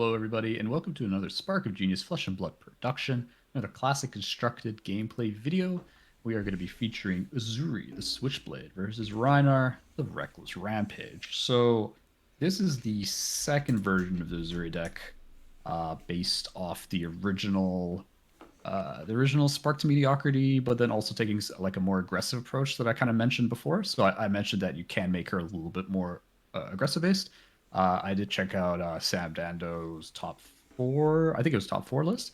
Hello, everybody, and welcome to another Spark of Genius Flesh and Blood production, another classic constructed gameplay video. We are going to be featuring Uzuri, the Switchblade, versus Rhinar, the Reckless Rampage. So, this is the second version of the Uzuri deck, based off the original Spark to Mediocrity, but then also taking like a more aggressive approach that I kind of mentioned before. So I mentioned that you can make her a little bit more aggressive based. I did check out Sam Dando's top four. I think it was top four list.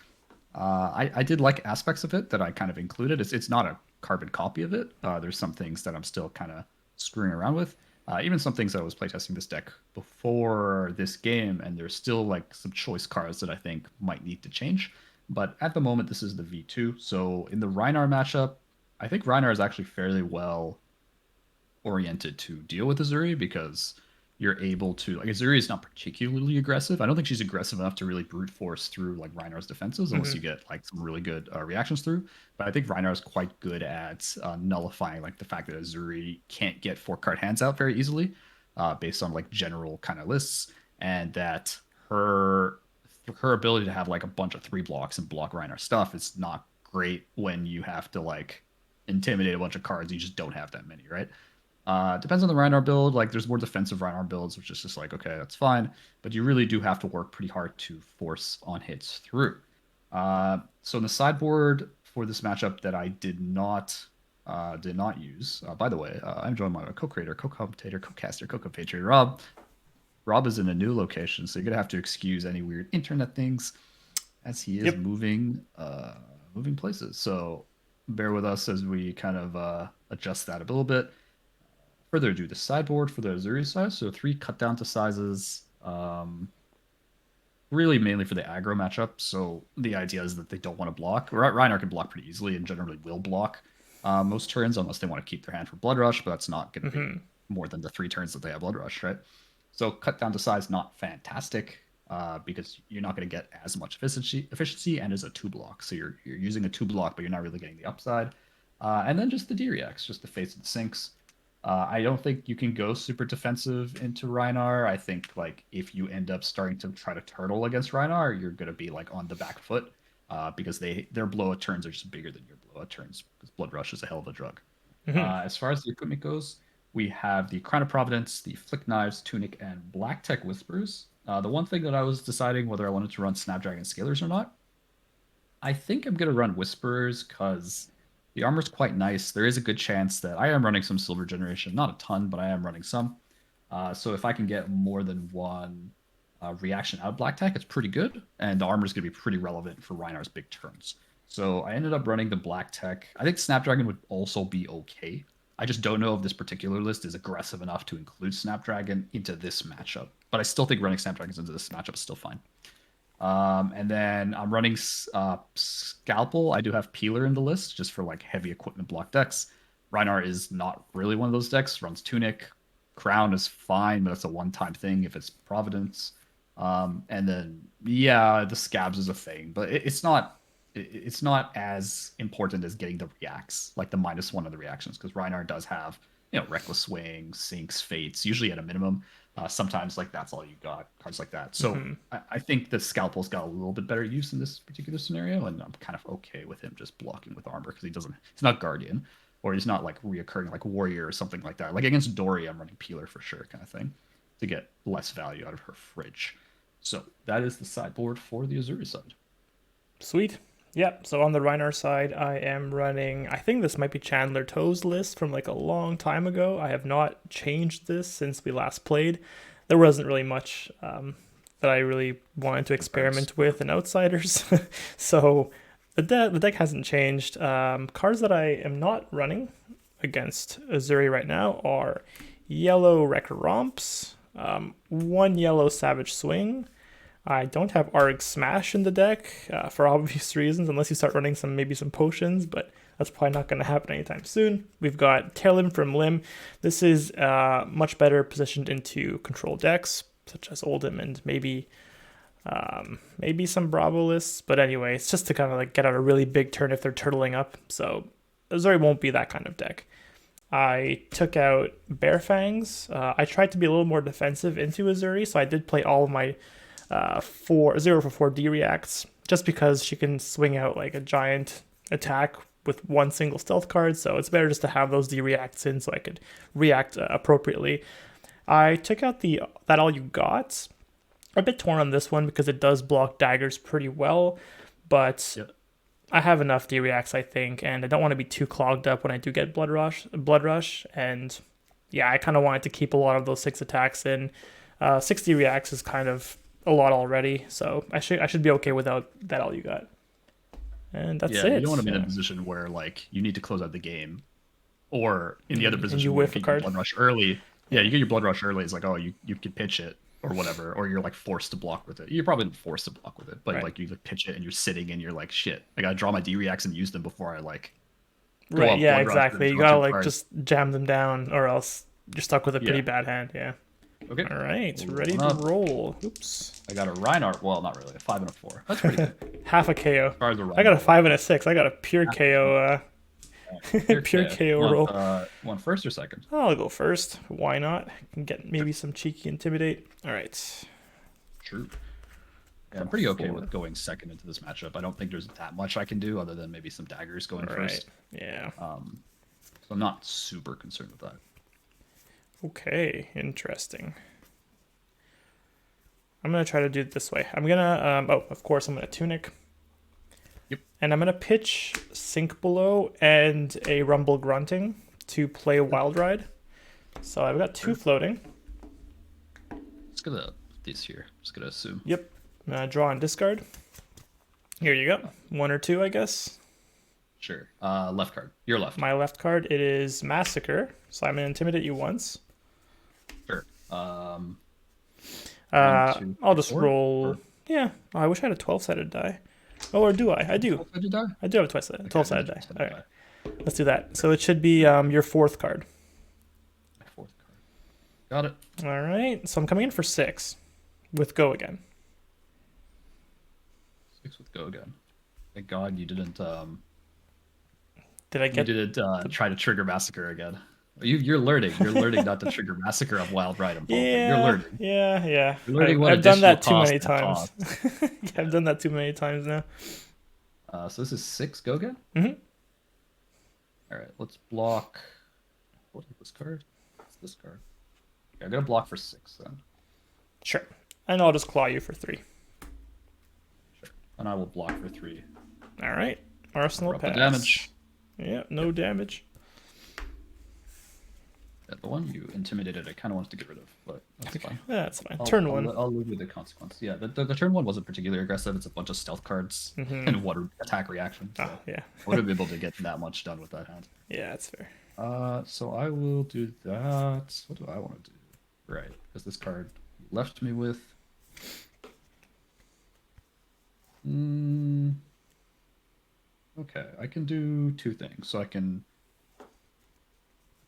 I did like aspects of it that I kind of included. It's not a carbon copy of it. There's some things that I'm still kind of screwing around with. Even some things that I was playtesting this deck before this game, and there's still like some choice cards that I think might need to change. But at the moment, this is the V2. So in the Rhinar matchup, I think Rhinar is actually fairly well oriented to deal with Uzuri because you're able to like Azuri is not particularly aggressive. I don't think she's aggressive enough to really brute force through like Rhinar's defenses unless you get like some really good reactions through. But I think Rhinar is quite good at nullifying like the fact that Azuri can't get 4 card hands out very easily, based on like general kind of lists, and that her ability to have like a bunch of 3 blocks and block Rhinar stuff is not great when you have to like intimidate a bunch of cards. You just don't have that many, right? Depends on the Rhinar build. Like, there's more defensive Rhinar builds, which is just like, okay, that's fine. But you really do have to work pretty hard to force on hits through. So in the sideboard for this matchup that I did not use. By the way, I'm joined by my co-creator, co-commentator, co-caster, co-compatriot, Rob. Rob is in a new location, so you're gonna have to excuse any weird internet things as he is Yep. moving places. So bear with us as we kind of adjust that a little bit. Further ado, the sideboard for the Uzuri size. So 3 cut down to sizes. Really mainly for the aggro matchup. So the idea is that they don't want to block. Rhinar can block pretty easily and generally will block most turns unless they want to keep their hand for Blood Rush, but that's not going to be hmm more than the 3 turns that they have Blood Rush, right? So cut down to size, not fantastic, because you're not going to get as much efficiency, and it's a 2 block. So you're using a 2 block, but you're not really getting the upside. And then just the D-Reacts, just the face of the sinks. I don't think you can go super defensive into Rhinar. I think like if you end up starting to try to turtle against Rhinar, you're gonna be like on the back foot, because their blowout turns are just bigger than your blowout turns because Blood Rush is a hell of a drug. hmm As far as the equipment goes, we have the Crown of Providence, the Flick Knives, Tunic, and Black Tech Whispers. The one thing that I was deciding whether I wanted to run Snapdragon Scalers or not, I think I'm gonna run Whispers because the armor's quite nice. There is a good chance that I am running some Silver Generation, not a ton, but I am running some. So if I can get more than one reaction out of Black Tech, it's pretty good, and the armor is gonna be pretty relevant for Rhinar's big turns. So I ended up running the Black Tech. I think Snapdragon would also be okay. I just don't know if this particular list is aggressive enough to include Snapdragon into this matchup. But I still think running Snapdragons into this matchup is still fine. And then I'm running Scalpel. I do have Peeler in the list just for like heavy equipment block decks. Rhinar is not really one of those decks. Runs Tunic. Crown is fine, but it's a one-time thing if it's Providence. And then yeah, the Scabs is a thing, but it's not as important as getting the reacts, like the -1 of the reactions, because Rhinar does have Reckless Swing, Sinks, Fates, usually at a minimum. Sometimes like that's all you got, cards like that. So hmm I think the Scalpel's got a little bit better use in this particular scenario, and I'm kind of okay with him just blocking with armor because he's not Guardian, or he's not like reoccurring like Warrior or something like that. Like against Dory, I'm running Peeler for sure, kind of thing, to get less value out of her fridge. So that is the sideboard for the Uzuri side. Sweet. Yep. So on the Rhinar side, I am running. I think this might be Chandler Toe's list from like a long time ago. I have not changed this since we last played. There wasn't really much that I really wanted to Cards. experiment with in Outsiders, so the deck hasn't changed. Cards that I am not running against Azuri right now are yellow Wrecker Romps, one yellow Savage Swing. I don't have Arg Smash in the deck for obvious reasons, unless you start running some potions, but that's probably not going to happen anytime soon. We've got Taillim from Limb. This is much better positioned into control decks, such as Oldhim and maybe some Bravo lists. But anyway, it's just to kind of like get out a really big turn if they're turtling up. So Azuri won't be that kind of deck. I took out Bear Fangs. I tried to be a little more defensive into Azuri, so I did play all of my 0 for 4 D reacts, just because she can swing out like a giant attack with one single stealth card. So it's better just to have those D reacts in so I could react appropriately. I took out the that all you got. I'm a bit torn on this one because it does block daggers pretty well, but Yep. I have enough D reacts, I think, and I don't want to be too clogged up when I do get Blood Rush, and yeah, I kind of wanted to keep a lot of those 6 attacks in. 60 reacts is kind of a lot already, so I should be okay without that all you got. And that's Yeah, it. you don't want to be in Yeah. a position where like you need to close out the game, or in the other And you position where you whiff a get your card. blood rush early. Yeah, you get your blood rush early. It's like, oh, you could pitch it or whatever, or you're like forced to block with it. You're probably not forced to block with it, but Right. like you like pitch it and you're sitting and you're like, shit, I gotta draw my D reacts and use them before I like go Right, up yeah, blood rush and exactly. You draw gotta two like cards. just jam them down, or else you're stuck with a pretty Yeah. bad hand. Yeah. Okay. All right, Hold ready on to up. roll. Oops, I got a Rhinar. Well, not really. A 5 and a 4. That's pretty good. half a KO. As far as the I got a Rhinar 5 and a 6. I got a pure KO. goes. Pure Okay. KO Want, roll. want first or second? I'll go first. Why not? I can get maybe some cheeky intimidate. All right. True. Yeah, I'm pretty okay 4. with going second into this matchup. I don't think there's that much I can do other than maybe some daggers going All right. first. Yeah. So I'm not super concerned with that. Okay. Interesting. I'm gonna try to do it this way. I'm gonna of course I'm gonna tunic. Yep. And I'm gonna pitch Sink Below and a Rumble Grunting to play Wild Ride. So I've got 2 floating. Just gonna put these here. Just gonna assume. Yep. Draw and discard. Here you go. 1 or 2, I guess. Sure. Left card. Your left. My left card, it is Massacre. So I'm gonna intimidate you once. Sure. I'll just 4? roll. Or- Yeah. Oh, I wish I had a 12-sided die. Oh, or do I? I do. Did you die? I do have a 12-sided die. Okay, All right. Let's do that. So it should be your 4th card. My 4th card. Got it. All right. So I'm coming in for 6 with Go again. 6 with go again. Thank God you didn't. Did I You get? didn't try to trigger Massacre again. You're learning. You're learning not to trigger Massacre on Wild Ride and You're Yeah. learning. Yeah. You're learning what I've done that too additional many costs times. that Yeah, I've done that too many times now. So this is 6 go again? Mhm. All right, let's block. What is this card? It's this card. Okay, I'm gonna block for 6 then. Sure. And I'll just claw you for 3. Sure. And I will block for 3. All right. Arsenal Drop the pass. damage. Yeah. No damage. Yeah, the one you intimidated, I kind of wanted to get rid of, but that's fine. Yeah, that's fine. Turn 1. I'll live with the consequence. Yeah, the turn 1 wasn't particularly aggressive. It's a bunch of stealth cards and water attack reaction. So Oh, yeah. I wouldn't be able to get that much done with that hand. Yeah, that's fair. So I will do that. What do I want to do? Right, because this card you left me with. Okay, I can do 2 things. So I can.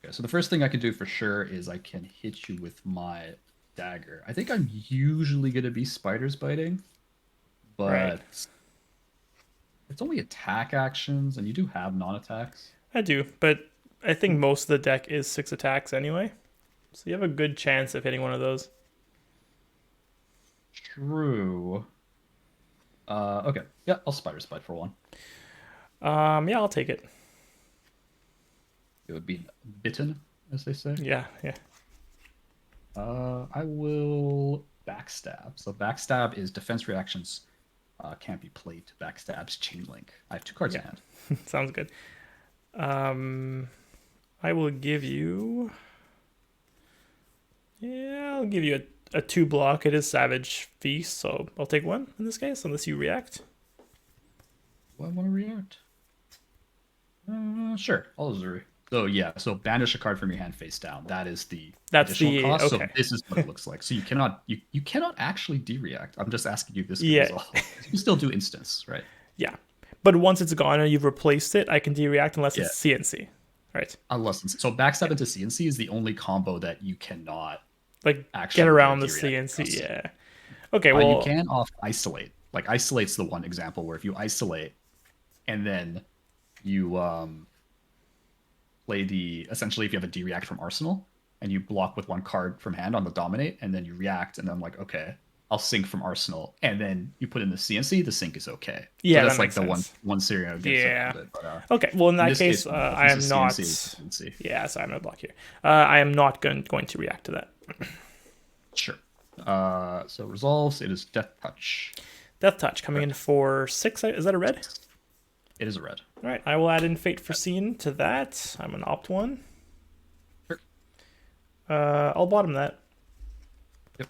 Okay, so the first thing I can do for sure is I can hit you with my dagger. I think I'm usually gonna be spiders biting, but Right. it's only attack actions, and you do have non-attacks. I do, but I think most of the deck is 6 attacks anyway. So you have a good chance of hitting one of those. True. Okay. Yeah, I'll spider spite for 1. Yeah, I'll take it. It would be bitten, as they say. Yeah. I will backstab. So backstab is defense reactions can't be played to backstab's chain link. I have 2 cards in Yeah. hand. Sounds good. I will give you. Yeah, I'll give you a 2 block. It is Savage Feast, so I'll take 1 in this case, unless you react. Do I want to react? Sure. I'll Uzuri. So yeah, so banish a card from your hand face down. That is the That's additional the- cost. okay. So this is what it looks like. So you cannot you cannot actually de-react. I'm just asking you this Yeah. result. You still do instance, right? Yeah. But once it's gone and you've replaced it, I can de-react unless it's CNC. Right. Unless so backstab into CNC is the only combo that you cannot Like, actually get around the de-react CNC, across. yeah. Okay, well... You can off isolate. Like isolate's the one example where if you isolate and then you play essentially if you have a de-react from arsenal and you block with 1 card from hand on the dominate and then you react and then I'm like, okay, I'll sync from Arsenal, and then you put in the CNC, the sync is okay. Yeah, so that's that like makes the sense. one scenario gets Yeah. around it. But Okay. Well, in in that this case, case, no, if I it's a am not. CNC, it's a CNC. Yeah, so I'm gonna block here. I am not going to react to that. Sure. So resolves. It is Death Touch. Death Touch coming Red. in for 6. Is that a red? It is a red. All right. I will add in Fate Foreseen to that. I'm gonna opt 1. Sure. I'll bottom that. Yep.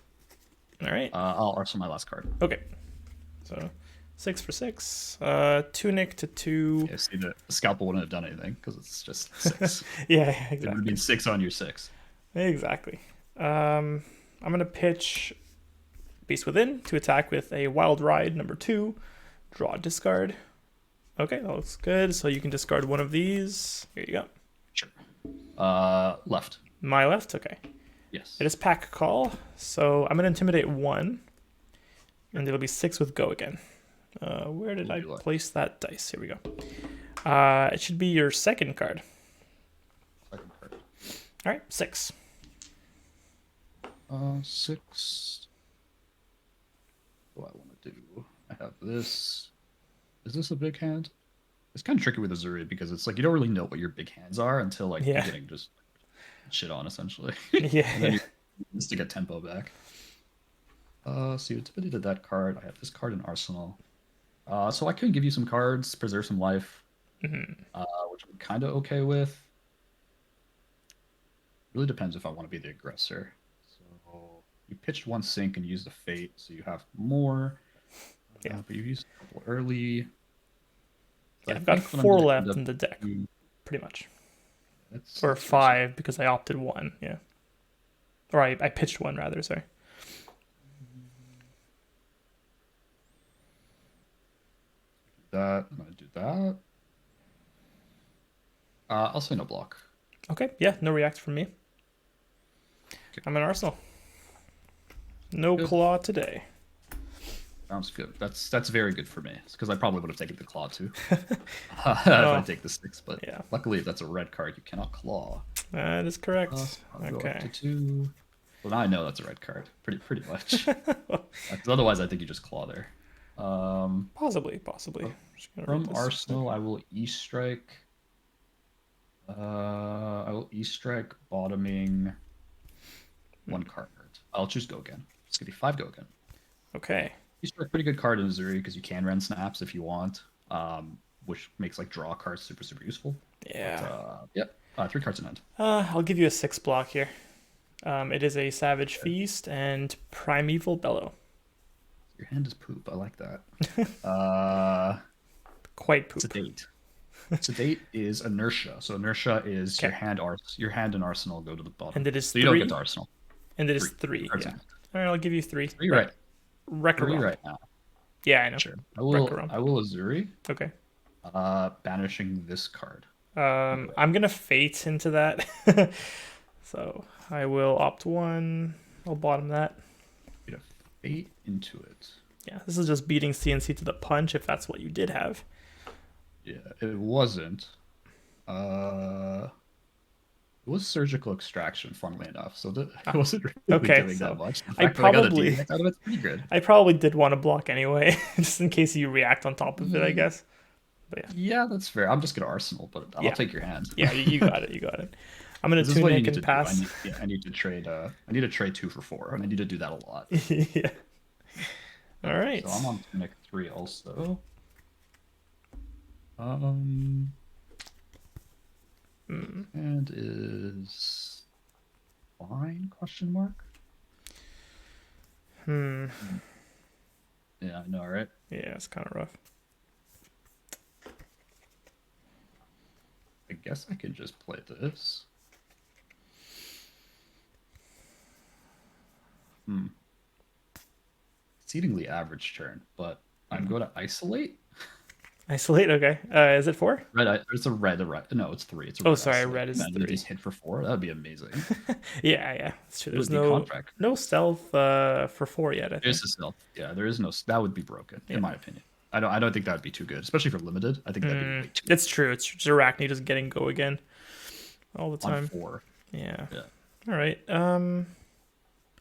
All right. I'll arsenal my last card. Okay. So 6 for 6. Tunic to 2. Yeah, see, the scalpel wouldn't have done anything because it's just 6. Yeah, It would have exactly. been 6 on your 6. Exactly. I'm gonna pitch Beast Within to attack with a Wild Ride number 2. Draw, discard. Okay, that looks good. So you can discard one of these. Here you go. Sure. Left. My left. Okay. Yes. It is Pack Call. So I'm gonna intimidate 1, and it'll be 6 with Go again. Where did I place that dice? Here we go. It should be your second card. Second card. All right, 6. 6. What do I want to do? I have this. Is this a big hand? It's kind of tricky with Uzuri because it's like you don't really know what your big hands are until like Yeah. you're getting just shit on essentially. Yeah. And then you just to get tempo back. So you intimidated that card. I have this card in Arsenal. So I can give you some cards, preserve some life, which I'm kind of okay with. Really depends if I want to be the aggressor. So you pitched 1 sync and used the fate, so you have more. Yeah. But you used a couple early. So Yeah, I I've got think what I'm 4 gonna left end up in the deck, doing- pretty much. That's Or really 5 because I opted 1. Yeah. Or I pitched 1 rather. Sorry. that. I'm gonna do that. I'll say no block. Okay. Yeah. No react from me. Okay. I'm in Arsenal. No Good. claw today. Sounds good. That's very good for me. It's because I probably would have taken the claw too. If I take the 6, but Yeah. luckily if that's a red card, you cannot claw. That is correct. I'll go up to Okay. 2. Well, now I know that's a red card. Pretty much. 'Cause otherwise, I think you just claw there. Possibly. Just gonna write From this. Arsenal, I will E-strike. I will E-strike bottoming 1 card. I'll choose Go again. It's gonna be 5 Go again. Okay. E-strike pretty good card in Uzuri because you can run snaps if you want, which makes like draw cards super useful. Yeah. Yep. 3 cards in hand. I'll give you a 6 block here. It is a Savage Feast and Primeval Bellow. Your hand is poop. I like that. Quite poop. Sedate. Sedate is inertia. So inertia is your hand and Arsenal go to the bottom. And it is so you don't 3. get to Arsenal. And it is 3. Cards Yeah. in hand. All right, I'll give you 3. 3 right. Wrecker 3 Rump. right now. Yeah, I know. Sure. I Rump. will Uzuri. Okay. Banishing this card. I'm gonna fate into that. So I will opt 1. I'll bottom that. You know, fate into it. Yeah, this is just beating CNC to the punch if that's what you did have. Yeah, it wasn't. It was surgical extraction, funnily enough. So it wasn't really Okay, doing so that much. The I fact that got a probably- D out of it's pretty good. I probably did want to block anyway, just in case you react on top of it, I guess. But yeah. Yeah, that's fair. I'm just gonna Arsenal, but I'll Yeah. take your hand. Yeah, you got it. You got it. I'm gonna This is what you tunic need to and do. pass. I need to trade. I need to trade 2 for 4, and I need to do that a lot. Yeah. All right. So I'm on tunic 3 also. And is fine? Question mark. Yeah, I know, right? Yeah, it's kind of rough. I guess I can just play this. Exceedingly average turn, but I'm going to isolate. Isolate. Okay. Is it 4? Red. It's a red. No, it's 3. It's a Oh, red sorry, isolate. red is Imagine you 3. just hit for 4. That'd be amazing. Yeah. That's true. It There's would be no contract. stealth for 4 yet. I think. There's a stealth. Yeah, there is no. That would be broken, in my opinion. I don't think that would be too good, especially for limited. I think that'd be way too. It's true. It's Arachne just getting go again all the On time. 4. Yeah. Yeah. All right.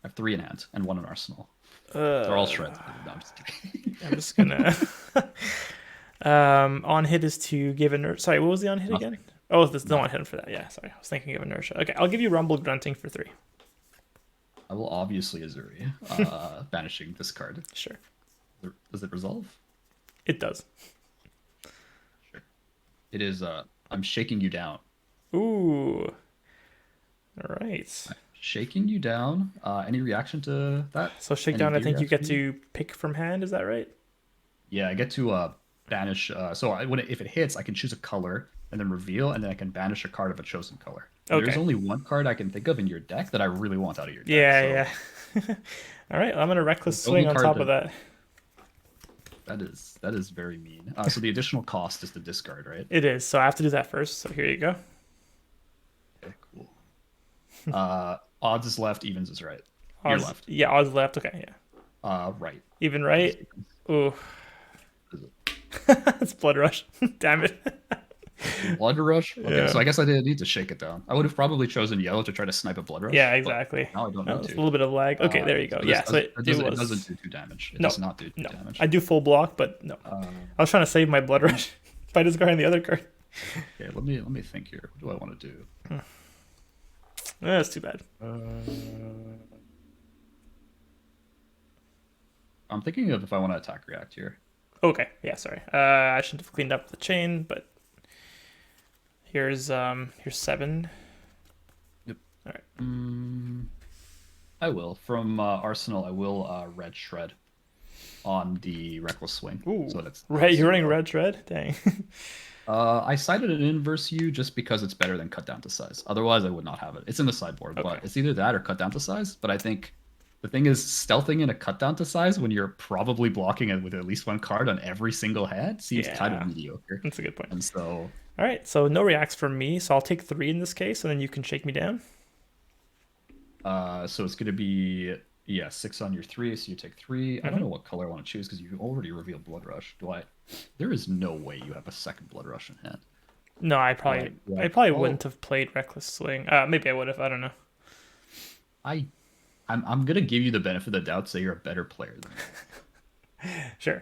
I have 3 in hand and 1 in arsenal. They're all Uh, shreds. No, I'm just kidding. I'm just gonna. On hit is to give inertia. Sorry, what was the on hit again? Nothing. Oh, there's no on Nothing. hit for that. Yeah, sorry, I was thinking of inertia. Okay, I'll give you rumble grunting for 3. I will obviously Uzuri, banishing this card. Sure, Does it resolve? it does. Sure. It is. I'm shaking you down. Ooh, all right. Shaking you down. Any reaction to that? So Any shakedown, I V think you reaction? get to pick from hand. Is that right? Yeah, I get to banish. So if it hits, I can choose a color and then reveal, and then I can banish a card of a chosen color. And there's Okay. only one card I can think of in your deck that I really want out of your deck. Yeah, So yeah. All right, I'm gonna reckless the only swing on card top of that. that is very mean. So the additional cost is the discard, right? It is. So I have to do that first. So here you go. Okay, cool. Odds is left, evens is right. You're Odds, left. yeah, odds left. Okay, yeah. Right. Even right. Ooh, Is it it's blood rush. Damn it. Blood rush? Okay, Yeah. so I guess I didn't need to shake it down. I would have probably chosen yellow to try to snipe a blood rush. Yeah, But exactly. now I don't Oh, need it's a to. little bit of lag. Okay, there you go. So Yeah, so it doesn't do 2 damage. It No, does not do 2 no. damage. I do full block, but no. Uh, I was trying to save my blood rush by discarding the other card. okay, let me think here. What do I want to do? That's too bad. I'm thinking of if I want to attack react here. Okay, yeah, sorry. I shouldn't have cleaned up the chain, but here's 7. Yep. All right. I will. From Arsenal, I will red shred on the reckless swing. Ooh, So that's right. You're running 0. red shred. Dang. I cited an inverse U just because it's better than cut down to size. Otherwise, I would not have it. It's in the sideboard, Okay. but it's either that or cut down to size. But I think the thing is, stealthing in a cut down to size when you're probably blocking it with at least 1 card on every single hand seems kind of Yeah. mediocre. That's a good point. And so, All right, so no reacts from me, so I'll take 3 in this case, and then you can shake me down. so it's gonna be 6 on your 3. So you take 3. I don't Mhm. know what color I want to choose because you already revealed Blood Rush. Do I? There is no way you have a second Blood Rush in hand. No, I probably Oh, wouldn't have played reckless swing. Maybe I would have. I don't know. I I'm gonna give you the benefit of the doubt. Say you're a better player than me. Sure.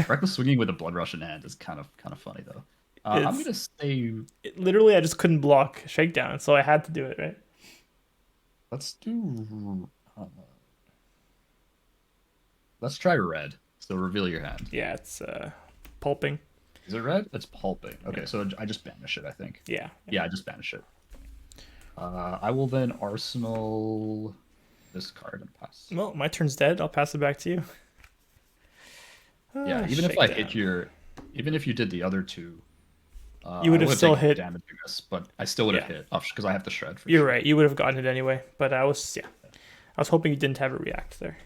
Reckless swinging with a blood rush in hand is kind of funny though. I'm It's gonna say literally I just couldn't block shakedown, so I had to do it, right? let's do let's try red. So reveal your hand. Yeah, it's pulping. Is it red? It's pulping. Okay, Yeah. so I just banish it. I think. Yeah. Yeah, I just banish it. I will then arsenal this card and pass. Well, my turn's dead. I'll pass it back to you. Yeah, even if I hit your, even if you did the other 2, You would I have would've still taken hit. damage, I guess, but I still would have Yeah. hit because I have the shred for You're sure. right. You would have gotten it anyway, but I was hoping you didn't have a react there.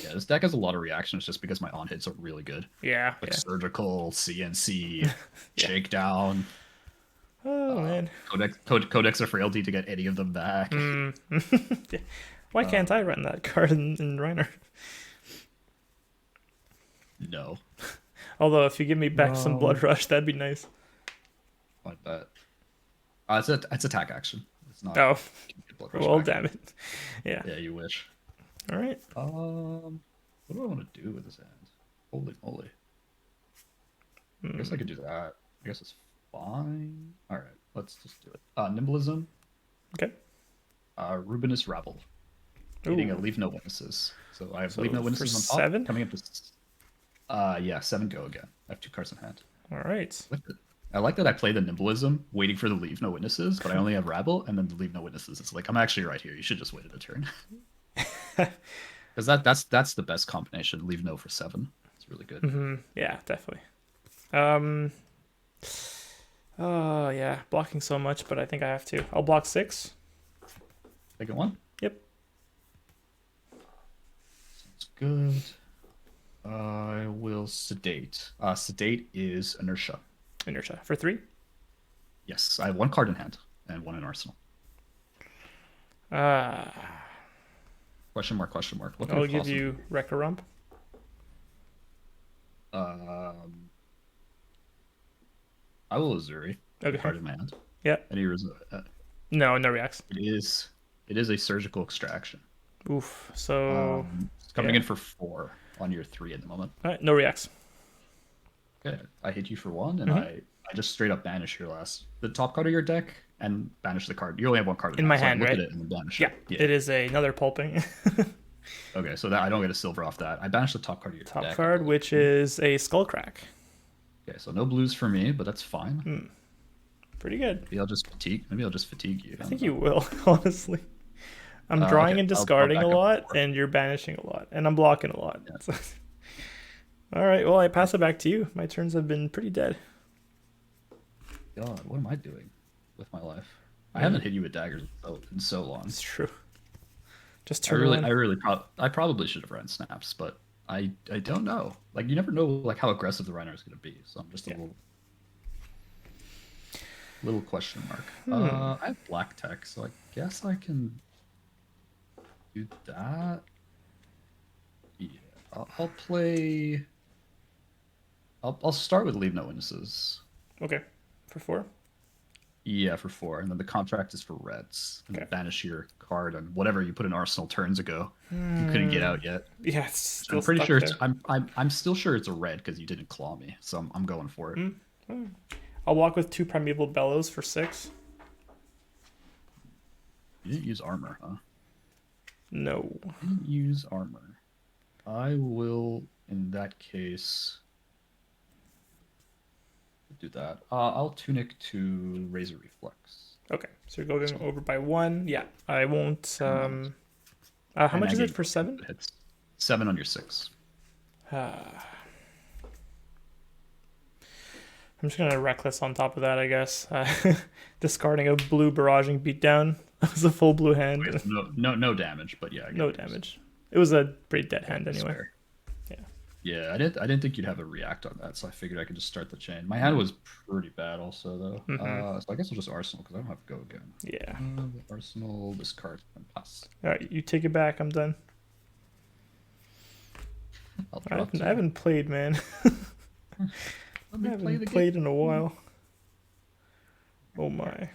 Yeah, this deck has a lot of reactions just because my on hits are really good. Yeah. Like Yeah. surgical, CNC, Yeah. shakedown, Oh man. codex of frailty to get any of them back. Yeah. Why can't I run that card in Rhinar? No, Although if you give me back some blood rush, that'd be nice. like that. It's attack action. It's not. Oh, Blood rush well, back. damn it. Yeah. Yeah, you wish. All right. What do I want to do with this hand? Holy moly! I guess I could do that. I guess it's fine. All right, let's just do it. Nimblism. Okay. Rubinus Rabble. Meaning Ooh. a leave no witnesses. So I have So leave no for witnesses on top. 7? Coming up to 7 go again. I have 2 cards in hand. All right. I like that I play the nimblism, waiting for the leave no witnesses, but I only have Rabble and then the leave no witnesses. It's like I'm actually right here. You should just wait a turn. Because that's the best combination. Leave no for 7. It's really good. Yeah, definitely. Oh yeah, blocking so much, but I think I have to. I'll block 6. Second one. Yep. Sounds good. I will sedate. Sedate is inertia. Inertia for 3. Yes, I have 1 card in hand and 1 in arsenal. Question mark, question mark. What I'll could give you Wrecker Rump. I will Uzuri. Okay. Card in my hand. Yeah. Any No reacts. it is It is a surgical extraction. Oof. So It's coming yeah. in for 4 on your 3 at the moment. All right, no reacts. Okay, I hit you for 1, and Hmm. I just straight up banish the top card of your deck and banish the card. You only have 1 card in In my hand, so I hand, look at right? it and then banish Yeah, it. Yeah. it is another pulping. Okay, so that I don't get a silver off that. I banish the top card of your Top deck, I card, believe. which is a Skullcrack. Okay, so no blues for me, but that's fine. Pretty good. Maybe I'll just fatigue. Maybe I'll just fatigue you. I I think don't you know. will, honestly. I'm Okay, drawing and I'll discarding a back up lot, 4. and you're banishing a lot, and I'm blocking a lot. Yeah. So- All right, well, I pass it back to you. My turns have been pretty dead. God, what am I doing with my life? I Mm, haven't hit you with daggers in so long. it's true. Just I turn really, one. I really, I probably should have ran snaps, but I don't know. Like you never know, like how aggressive the Rhinar is going to be. So I'm just a Yeah. little question mark. I have black tech, so I guess I can do that. Yeah, I'll play. I'll start with leave no witnesses. Okay. For 4? Yeah, for 4, and then the contract is for reds, and then Okay. banish your card and whatever you put in arsenal turns ago. You couldn't get Hmm. out yet. Yeah, it's So still I'm pretty stuck sure there. I'm still sure it's a red because you didn't claw me, so I'm going for it. Hmm. I'll walk with 2 Primeval Bellows for 6. You didn't use armor, huh? No. Didn't use armor. I will, in that case, do that. I'll tunic to razor reflex. Okay, so you're going So, over by 1. Yeah, I won't. and How much I is get it for 7? hits 7 on your 6. I'm just gonna reckless on top of that, I guess. Discarding a blue barraging beatdown. That was a full blue hand. Okay, so no damage, but yeah, I get No what you're saying. damage. It was a pretty dead Yeah, hand that's anyway. fair. Yeah. Yeah, I didn't think you'd have a react on that, so I figured I could just start the chain. My hand was pretty bad also though. Mm-hmm. So I guess I'll just arsenal because I don't have to go again. Yeah. Arsenal, discard, and pass. All right, you take it back. I'm done. I'll I draw haven't, 2. I haven't played, man. Let I me play haven't the played game. in a while. Oh my.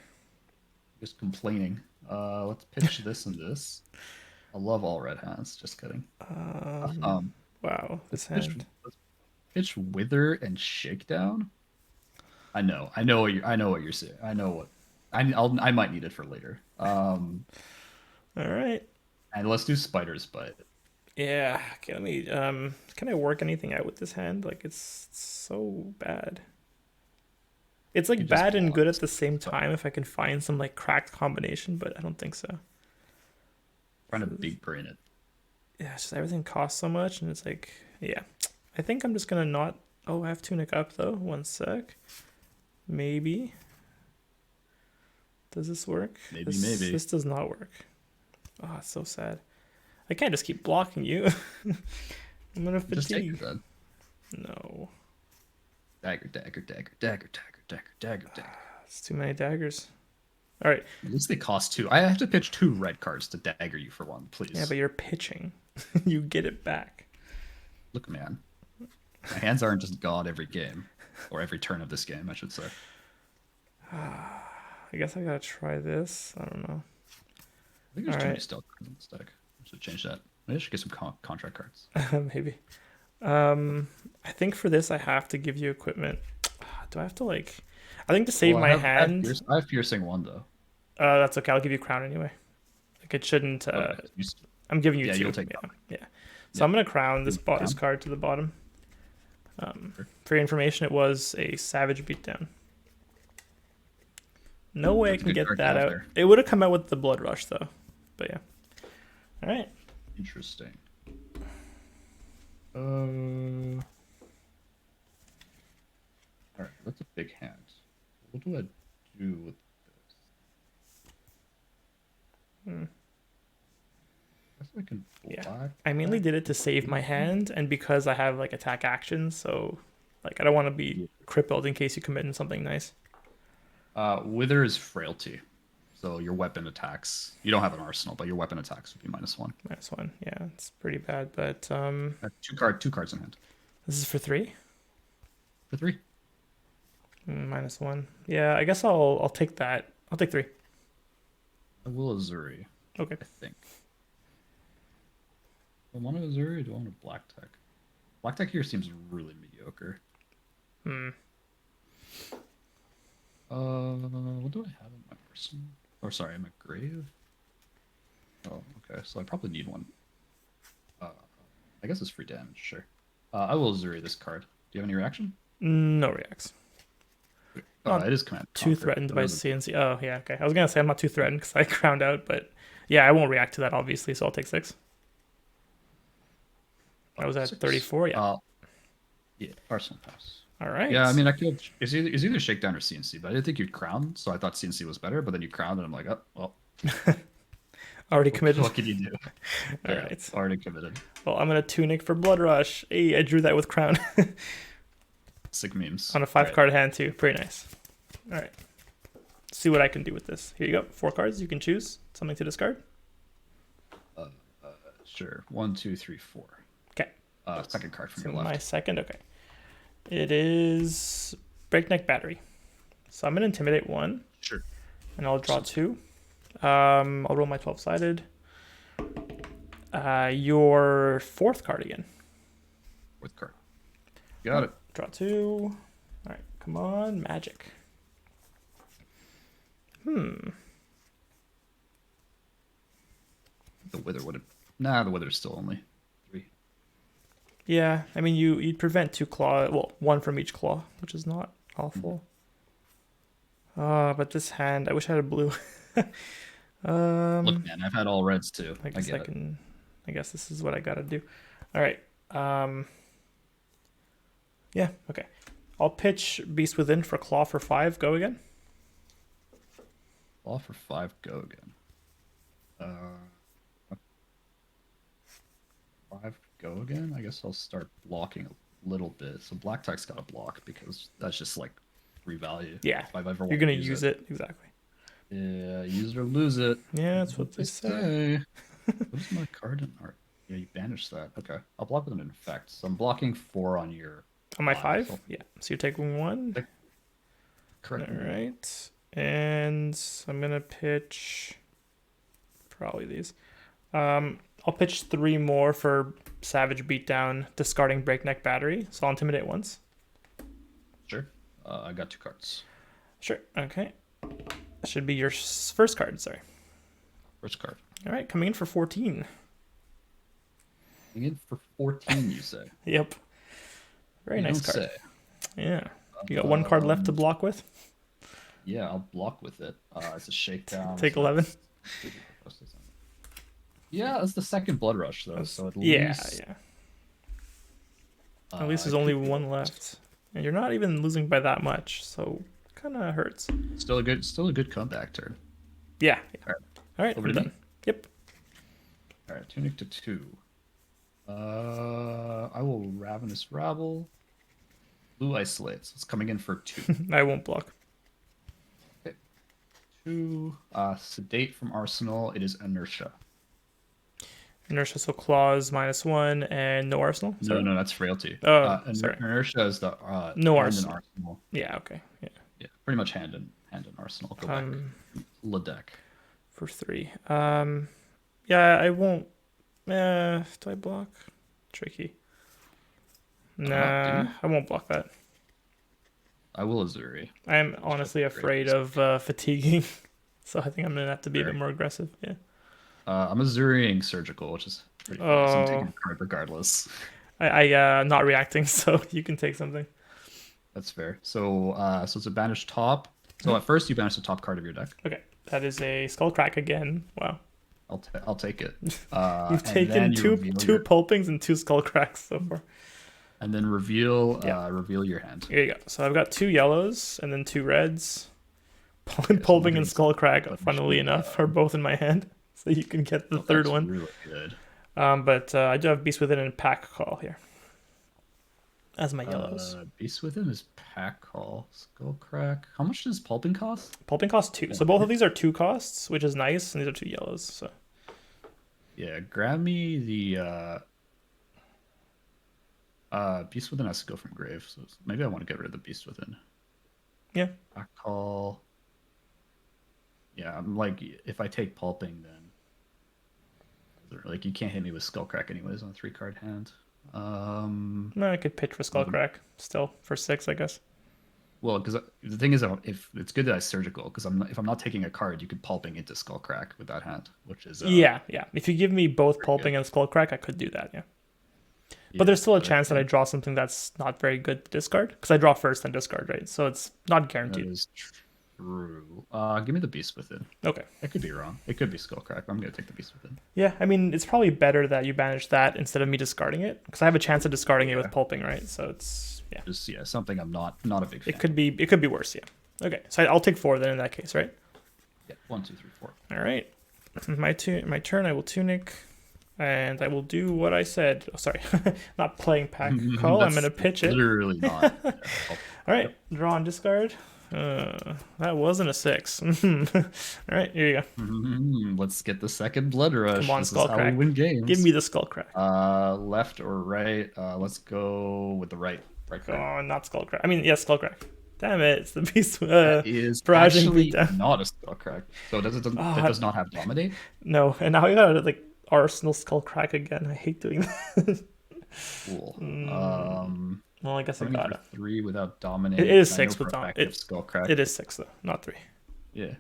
Just complaining. Let's pitch this and this. I love all red hands. Just kidding. Wow, Let's this hand. pitch wither and shakedown. I know what you're saying. I know what I might need it for later. All right. And let's do spider's bite. Yeah. Okay, let me. Can I work anything out with this hand? Like it's so bad. It's You like just bad and block good at this the same stuff. time if I can find some like cracked combination, but I don't think so. Trying to big brain it. Yeah, it's just everything costs so much, and it's like, yeah. I think I'm just gonna not. Oh, I have tunic up though. 1 sec. Maybe. Does this work? Maybe. This does not work. Oh, it's so sad. I can't just keep blocking you. I'm gonna Just take it fatigue. then. No, Dagger, dagger, dagger, dagger, dagger, dagger, dagger, dagger. it's too many daggers. All right. At least they cost 2. I have to pitch 2 red cards to dagger you for 1, please. Yeah, but you're pitching. You get it back. Look, man. My hands aren't just god every game. Or every turn of this game, I should say. I guess I gotta try this. I don't know. I think there's All too many right. stealth cards in this deck. I should change that. Maybe I should get some contract cards. Maybe. I think for this I have to give you equipment. Do I have to like? I think to save Well, my hand. I have piercing 1 though. That's okay. I'll give you crown anyway. Like it shouldn't. Okay. I'm giving you Yeah, 2. you'll take Yeah, that. yeah. So Yeah. I'm gonna crown this Crown? this card to the bottom. Sure. For your information, it was a savage beatdown. No way I That's a can good get card to that have out. there. It would have come out with the blood rush though. But yeah. All right. Interesting. All right, that's a big hand. What do I do with this? I guess I can Yeah. black. I mainly did it to save my hand, and because I have like attack actions, so like I don't want to be crippled in case you commit in something nice. Wither is frailty, so your weapon attacks. You don't have an arsenal, but your weapon attacks would be -1. -1. Yeah, it's pretty bad, but Two cards in hand this is for 3. for 3. -1. Yeah, I guess I'll take that. I'll take 3. I will Uzuri. Okay. I think. Do I want a Uzuri or do I want a Black Tech? Black Tech here seems really mediocre. Hmm. What do I have in my arsenal? Or sorry, in my grave? Oh, okay. So I probably need one. Uh, I guess it's free damage, sure. I will Uzuri this card. Do you have any reaction? No reacts. Not It is Command and too Conquer. threatened by CNC. Oh, yeah, okay. I was going to say I'm not too threatened because I crowned out, but yeah, I won't react to that, obviously, so I'll take 6. I was at 6. 34, yeah. Yeah, Arsenal pass. All right. Yeah, I mean, I could. It's either Shakedown or CNC, but I didn't think you'd crown, so I thought CNC was better. But then you crowned, and I'm like, oh, well, Already committed. what can you do? All Yeah, right. already committed. Well, I'm going to Tunic for Blood Rush. Hey, I drew that with Crown. Sick memes. On a 5-card hand, too. Pretty nice. All right. See what I can do with this. Here you go. 4 cards. You can choose something to discard. Sure. 1, 2, 3, 4. Okay. Second card from So your left. my second. Okay. It is Breakneck Battery. So I'm going to Intimidate 1. Sure. And I'll draw 2. I'll roll my 12-sided. Your 4th card again. 4th card. Got it. Draw 2. All right, come on, magic. The Wither would have. Nah, the Wither's still only 3. Yeah, I mean you'd prevent 2 claw. Well, 1 from each claw, which is not awful. But this hand, I wish I had a blue. Look, man, I've had all reds too. I guess get it. I guess this is what I gotta do. All right. Yeah. Okay. I'll pitch Beast Within for Claw for 5. Go again. Claw for 5. Go again. 5. Go again. I guess I'll start blocking a little bit. So Black Tech's got to block because that's just like revalue. Yeah. If I've ever You're gonna use it exactly. Yeah, use it or lose it. Yeah, that's what they say. What is my card in art? Yeah, you banish that. Okay. I'll block with an infect. So I'm blocking 4 on your. On my 5? So Yeah. So you're taking 1. correct. All right. And I'm gonna pitch probably these. I'll pitch 3 more for Savage Beatdown, discarding Breakneck Battery. So I'll Intimidate once. Sure. I got 2 cards. Sure. Okay. That should be your first card. Sorry. First card. All right. Coming in for 14. Coming in for 14, you say? Yep. Very You nice don't card. say. Yeah. You got 1 card left to block with. Yeah, I'll block with it. It's a shakedown. Take so 11. Yeah, it's the second Blood Rush though, so at Yeah, least. yeah. At least there's only 1 left, and you're not even losing by that much, so kind of hurts. Still a good comeback turn. Yeah. All All Over I'm to done. me? Yep. All right, Tunic to 2. I will Ravenous Rabble. Blue Isolates. It's coming in for 2. I won't block. 2. Sedate from Arsenal. It is Inertia. Inertia, so claws -1 and no arsenal. No, no, that's Frailty. Oh, sorry. Inertia is the No hand arsenal. in Arsenal. Yeah. Okay. Yeah. Yeah, pretty much hand in Arsenal. Go back. Ladek. For 3. Yeah, I won't. Do I block? Tricky. Nah, I won't block that. I will Uzuri. I'm honestly afraid of fatiguing, so I think I'm gonna have to be a bit more aggressive. Yeah. I'm Uzuriing Surgical, which is pretty funny. So I'm taking a card regardless. I not reacting, so you can take something. That's fair. So so it's a banished top. So at first you banish the top card of your deck. Okay, that is a Skullcrack again. Wow. I'll take it. You've taken two pulpings and 2 Skullcracks so far. And then reveal reveal your hand. Here you go. So I've got 2 yellows and then 2 reds. Pulping and Skullcrack, funnily enough, are both in my hand, so you can get the third one. Really good. But I do have Beast Within and Pack Call here as my yellows. Beast Within is Pack Call. Skullcrack. How much does Pulping cost? Pulping costs 2. So both of these are 2 costs, which is nice, and these are 2 yellows. So yeah, grab me the Beast Within has to go from grave, so maybe I want to get rid of the Beast Within. Yeah. Pack Call. Yeah, I'm like, if I take Pulping, then Like you can't hit me with Skullcrack anyways on a 3-card hand. No, I could pitch for Skullcrack still for 6, I guess. Well, because the thing is, if it's good that I surgical, because if I'm not taking a card, you could pulping into Skullcrack with that hand, which is Yeah. If you give me both pulping good. and Skullcrack, I could do that. Yeah. Yeah, But there's still a but chance that I draw something that's not very good to discard because I draw first and discard, right? So it's not that guaranteed. is true. Give me the Beast Within. Okay. I could be wrong. It could be Skullcrack. I'm gonna take the Beast Within. Yeah, I mean, it's probably better that you banish that instead of me discarding it because I have a chance of discarding it with Yeah. pulping, right? So it's Just something I'm not a big fan. it could be worse. Yeah. Okay, so I'll take 4 then in that case, right? Yeah, 1, 2, 3, 4. All right. My turn. I will tunic, and I will do what I said. Oh, sorry, not playing pack call. I'm gonna pitch it. Literally not. All right, draw and discard. That wasn't a 6. All right, here you go. Let's get the second blood rush. Come on, This is how we Skullcrack. win games. Give me the Skullcrack. Left or right? Let's go with the right. Right card. Oh, not Skullcrack. I mean, yes, Skullcrack. Damn it, it's the beast. That is barraging actually beatdown. not a Skullcrack. So it does not have Dominate? No, and now I gotta like Arsenal Skullcrack again. I hate doing that. Cool. Well, I guess I got it. 3 without Dominate. It is I 6 know with for a fact Dominate. it's Skullcrack. It is 6 though, not 3. Yeah.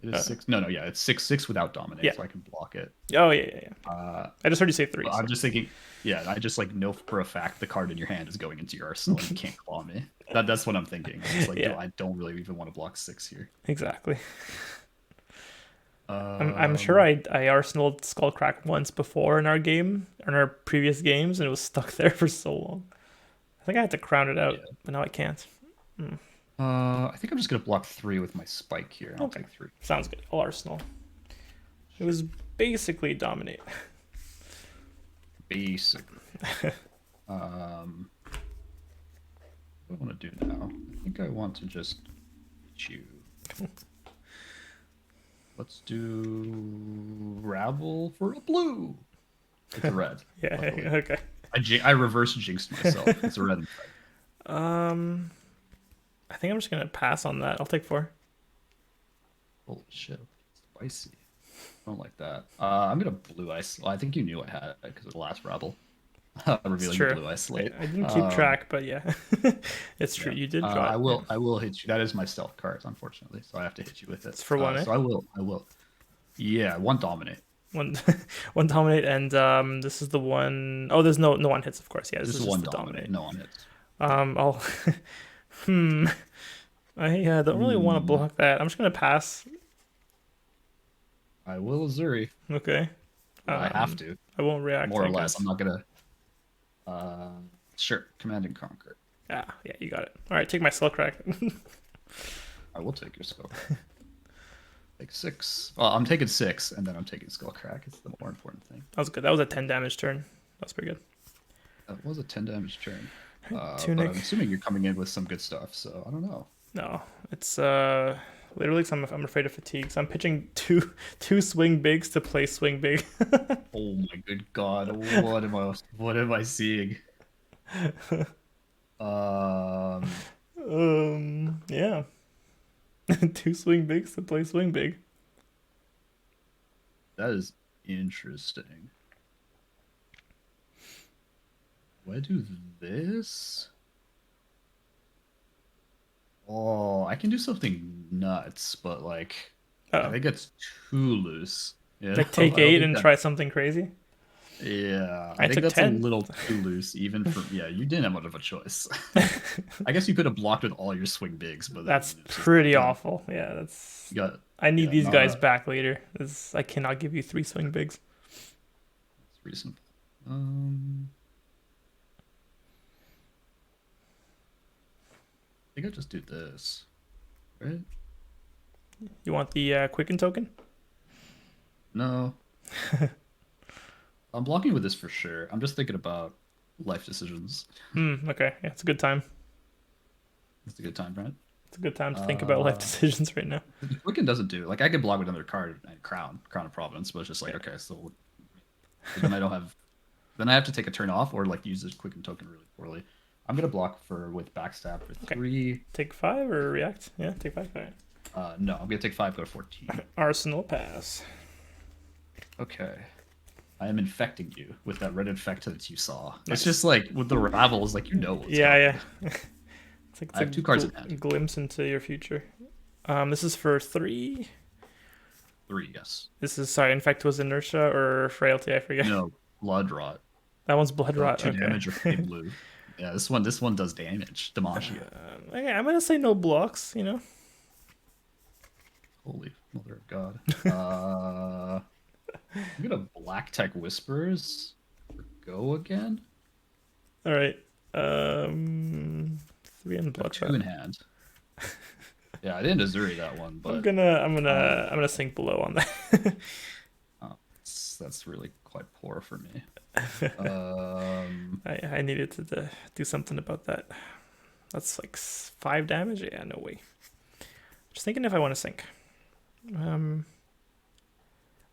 It is 6. No, yeah, it's 6 without Dominate, Yeah. so I can block it. Oh yeah. I just heard you say 3. Well, I'm just thinking, I just like know for a fact the card in your hand is going into your arsenal and you can't claw me. That's what I'm thinking. I'm just like, Yeah. I don't really even want to block 6 here. Exactly. I'm sure I arsenaled Skullcrack once before in our previous games, and it was stuck there for so long. I think I had to crown it out, but now I can't. I think I'm just gonna block 3 with my spike here. I'll take 3. Sounds good. I'll arsenal. It was basically dominate. Basically. What do I want to do now? I think I want to just hit you. Let's do Rabble for a blue. It's a red. Yeah. luckily. Okay. I reverse jinxed myself. It's a red. I think I'm just gonna pass on that. I'll take 4. Holy shit. Spicy. I don't like that. I'm gonna blue ice. Well, I think you knew I had it because of the last Rabble. Revealing true. the blue ice slate. I didn't keep track, but yeah, it's true. You did draw. I will hit you. That is my stealth card, unfortunately, so I have to hit you with it. It's for 1. So I will. Yeah, 1 dominate. One dominate, and this is the one oh there's no one hits, of course. Yeah, this is one just the dominate. No one hits. I'll I don't really want to block that. I'm just gonna pass. I will Uzuri. Okay. I have to. I won't react. More I or less. guess. I'm not gonna sure. Command and conquer. Yeah, you got it. All right, take my Skullcrack. I will take your skull. Take 6. Well, I'm taking 6, and then I'm taking Skullcrack. It's the more important thing. That was good. That was a 10 damage turn. That's pretty good. That was a 10 damage turn. But Tunic. I'm assuming you're coming in with some good stuff, so I don't know. No, it's literally because I'm afraid of fatigue. So I'm pitching two swing bigs to play swing big. Oh my good god! What am I seeing? Yeah. 2 swing bigs to play swing big. That is interesting. Do I do this? Oh, I can do something nuts, but like, I think it's too loose. You Like know? take I don't 8 think and that- try something crazy. Yeah, I I think took that's 10. a little too loose, even for you didn't have much of a choice. I guess you could have blocked with all your swing bigs, but That's it's just- pretty awful. Yeah, that's. You got I need yeah, these not guys a- back later. I cannot give you 3 swing bigs. it's recent. I think I'll just do this, right? You want the Quicken token? No. I'm blocking with this for sure. I'm just thinking about life decisions. Okay. Yeah, it's a good time. It's a good time, right? It's a good time to think about life decisions right now. Quicken doesn't do like I could block with another card and crown of providence, but it's just like okay, so then I don't have. Then I have to take a turn off or like use this Quicken token really poorly. I'm gonna block with backstab for 3. Take 5 or react? Yeah, take 5. All right. No, I'm gonna take 5, go to 14. Arsenal pass. Okay. I am infecting you with that red infect that you saw. It's just like with the Ravels, like you know what's Yeah, coming. yeah. It's like I have two cards in hand. glimpse into your future. This is for 3. 3, yes. This is sorry. Infect was inertia or frailty. I forget. No, Blood Rot. That one's blood Deal rot. 2 Okay. damage or pay blue. Yeah, this one does damage. Demacia. Okay, I'm gonna say no blocks. You know. Holy mother of God. I'm gonna Black Tech Whispers. Go again. All right. 3 and blood 2 rot. in hand. Yeah, I didn't Uzuri that one, but I'm gonna sink below on that. that's really quite poor for me. I needed to do something about that. That's like 5 damage. Yeah, no way. Just thinking if I want to sink. I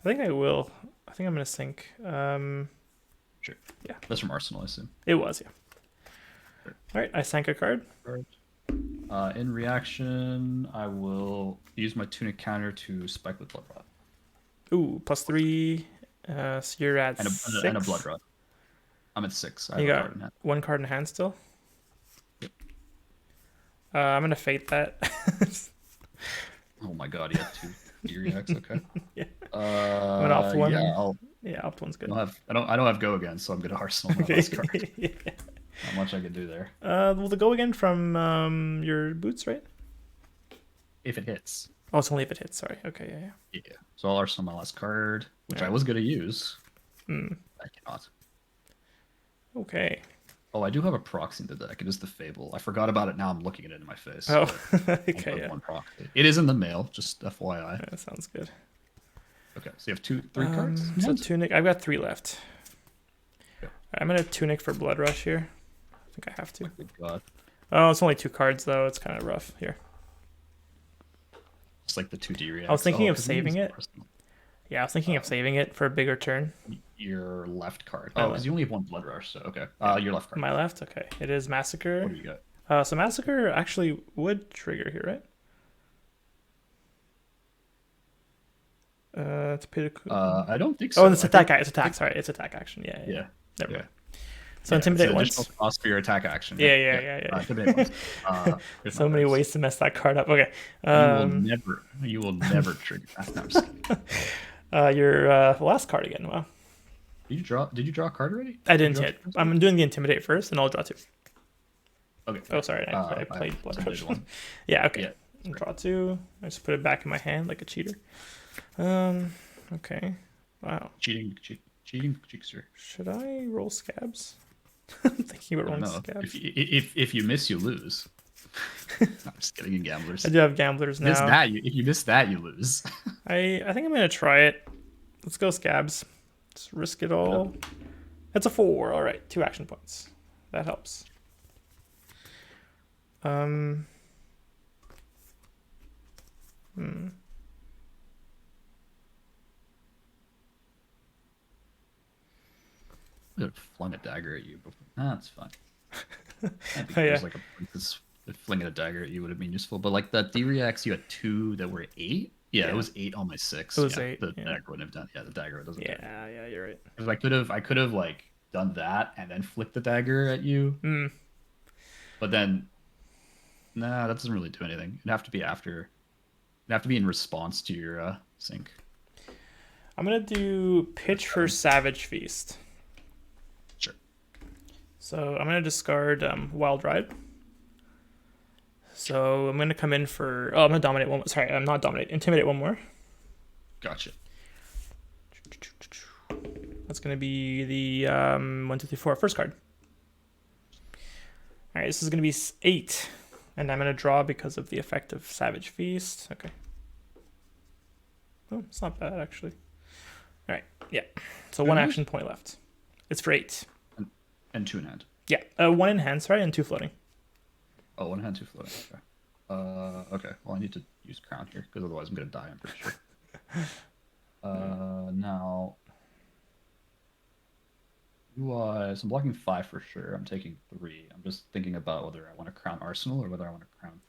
think I will. I think I'm gonna sink. Sure. Yeah. That's from Arsenal, I assume. It was, yeah. Sure. All right, I sank a card. In reaction, I will use my Tunic counter to spike with Blood Rot. Ooh, +3. So you're at And 6. a Blood Rot. I'm at 6. I You have a got card in hand. 1 card in hand still. Yep. I'm gonna fate that. Oh my God, you have 2 D-Reacts, okay. Yeah. I'm gonna opt 1. Yeah, Yeah, opt 1's good. I don't have go again, so I'm gonna Arsenal my Okay. last card. Yeah. Not much I can do there. Will the go again from your boots, right? If it hits. Oh, it's only if it hits. Sorry. Okay, yeah, yeah. Yeah. So I'll Arsenal my last card, which Yeah. I was gonna use. Hmm. I cannot. Okay. Oh, I do have a proxy in the deck. It is the Fable. I forgot about it. Now I'm looking at it in my face. Oh, I'll okay, put yeah. one proxy. It is in the mail, just FYI. That sounds good. Okay, so you have 3 cards? So tunic. I've got 3 left. Yeah. I'm gonna tunic for blood rush here. I think I have to. Good God. Oh, it's only 2 cards though. It's kind of rough here. It's like the 2D react. I was thinking of saving it. Arsenal. Yeah, I was thinking of saving it for a bigger turn. Your left card. My Oh, left. because you only have 1 Blood Rush, so okay. Your left card. My left. Okay, it is massacre. What do you got? So massacre actually would trigger here, right? To pay the. I don't think so. Oh, it's attack. It's attack. Sorry, it's attack action. Yeah. Yeah. Never Yeah. mind. So Yeah, intimidate it's an once. additional cost for your attack action. Yeah. Intimidate once. Here's So my many cards. ways to mess that card up. Okay. You will never trigger that. No, I'm just kidding. Your last card again. Wow. Did you draw a card already? I didn't Did you yet. draw I'm doing the intimidate first, and I'll draw 2. Okay. Oh, sorry. I played blood rush. Intimidated one. Yeah. Okay. Yeah. Draw 2. I just put it back in my hand like a cheater. Okay. Wow. Cheating, cheekster. Should I roll scabs? I'm thinking about I don't rolling know. scabs. If you miss, you lose. I'm just kidding, gamblers. I do have gamblers now. If you miss that, you lose. I think I'm gonna try it. Let's go scabs. Let's risk it all. That's a 4. All right, 2 action points. That helps. I would have flung a dagger at you before. Nah, that's fine. I think Oh, yeah. there's like a princess flinging a dagger at you would have been useful. But like that D-reacts, you had 2 that were 8. Yeah, Yeah. it was 8 on my 6. It was yeah, 8, The yeah. dagger wouldn't have done. Yeah, the dagger doesn't. Yeah, you're right. Because I could have like done that and then flicked the dagger at you. But then, nah, that doesn't really do anything. It'd have to be after. It'd have to be in response to your sync. I'm gonna do pitch for Savage Feast. Sure. So I'm gonna discard Wild Ride. So I'm gonna come in for. Oh, I'm gonna dominate one. Sorry, I'm not dominate. Intimidate one more. Gotcha. That's gonna be the 1, 2, 3, 4 first card. All right, this is gonna be 8, and I'm gonna draw because of the effect of Savage Feast. Okay. Oh, it's not bad actually. All right, yeah. So 1 action point left. It's for 8. And 2 in hand. Yeah, 1 in hand, sorry, and 2 floating. Oh, 1 hand, 2 floating. Okay. Okay. Well, I need to use crown here because otherwise I'm gonna die. I'm pretty sure. Now. So I'm blocking 5 for sure. I'm taking 3. I'm just thinking about whether I want to crown Arsenal or whether I want to crown.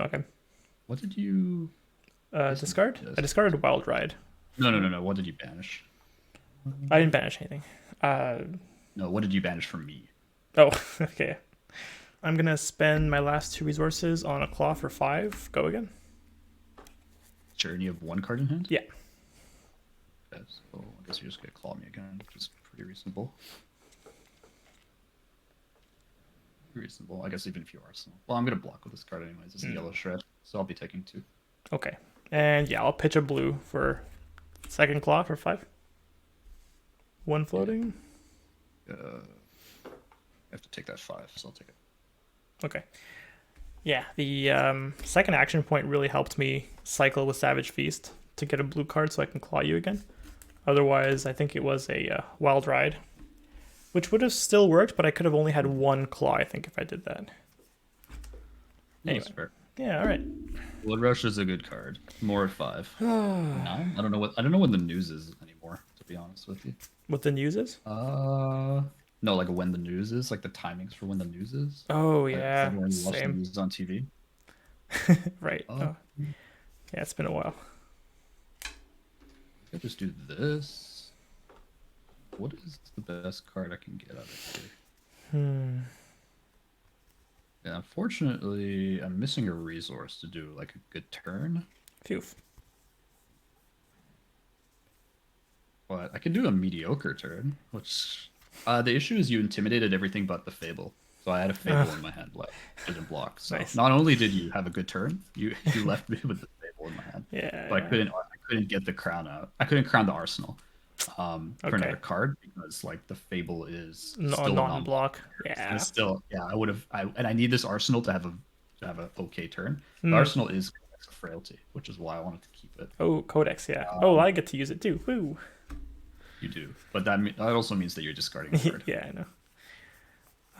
Okay. What did you? Discard? Yes. I discarded Wild Ride. No. What did you banish? I didn't banish anything. No, what did you banish from me? Oh, okay. I'm gonna spend my last 2 resources on a claw for 5. Go again. Sure, and you have 1 card in hand? Yeah. Okay, so I guess you're just gonna claw me again, which is pretty reasonable. Reasonable, I guess, even if you are Arsenal. Well, I'm gonna block with this card anyways. It's a yellow shred, so I'll be taking 2. Okay. And yeah, I'll pitch a blue for second claw for 5. 1 floating. I have to take that 5, so I'll take it. Okay. Yeah, the second action point really helped me cycle with Savage Feast to get a blue card so I can claw you again. Otherwise, I think it was a Wild Ride, which would have still worked, but I could have only had 1 claw, I think, if I did that. Anyway. That's fair. Yeah, all right. Blood Rush is a good card. More at 5. 9? I don't know when the news is anymore, to be honest with you. What the news is? No, like when the news is, like the timings for when the news is. Oh, Like, yeah. when you watch the Same. news on TV. Right. Oh. Oh. Yeah, it's been a while. I just do this. What is the best card I can get out of here? Yeah, unfortunately, I'm missing a resource to do like a good turn. Phew. But I can do a mediocre turn, which the issue is you intimidated everything but the Fable. So I had a Fable in my hand left, didn't block. So Nice. not only did you have a good turn, you left me with the Fable in my hand. Yeah. But I couldn't get the crown out. I couldn't crown the Arsenal for another card because like the Fable is still non-block. Yeah. It's still, yeah, and I need this Arsenal to have a okay turn. The Arsenal is a frailty, which is why I wanted to keep it. Oh, Codex, yeah. Oh, I get to use it too. Woo. You do, but that also means that you're discarding a card. Yeah,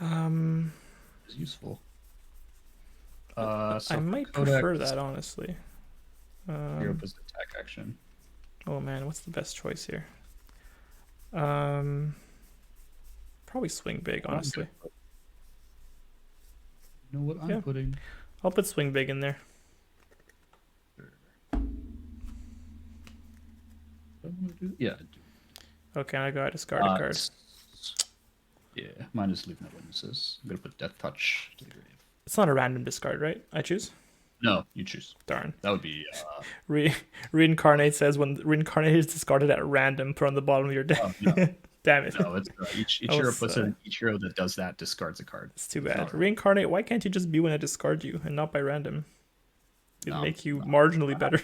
I know. It's useful. I So might Codex, prefer that, honestly. Your opposite attack action. Oh man, what's the best choice here? Probably swing big, honestly. You know what I'm putting? I'll put swing big in there. Yeah. I do. Okay, I got a discarded card. Yeah, mine is Leave No Witnesses. I'm gonna put Death Touch to the grave. It's not a random discard, right? I choose? No, you choose. Darn. That would be. Reincarnate says when Reincarnate is discarded at random, put on the bottom of your deck. Oh, no. Damn it. No, it's each hero puts it. Each hero that does that discards a card. It's too bad. Reincarnate, why can't you just be when I discard you and not by random? It'd make you marginally better.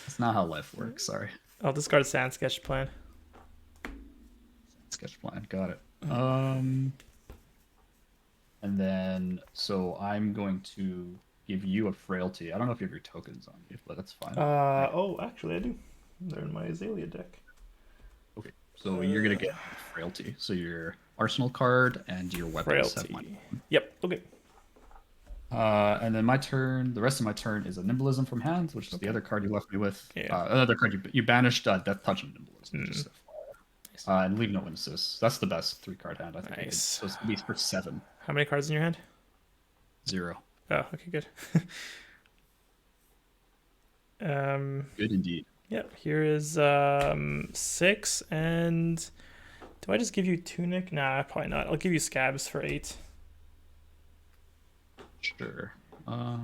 That's not how life works. Sorry. I'll discard Sand Sketch Plan. Sketch Plan. Got it. And then so I'm going to give you a frailty. I don't know if you have your tokens on you, but that's fine. Oh, actually I do. They're in my Azalea deck. Okay. So you're gonna get frailty. So your arsenal card and your weapons have mine. Yep. Okay. And then my turn. The rest of my turn is a nimblism from hand, which is the other card you left me with. Yeah. Another card you banished. Death Touch and nimblism. Just and Leave No Witnesses. That's the best 3-card hand I think. Nice. So it's gonna be for 7. How many cards in your hand? 0. Oh, okay, good. Good indeed. Yep. Here is 6, and do I just give you Tunic? Nah, probably not. I'll give you Scabs for 8. Sure.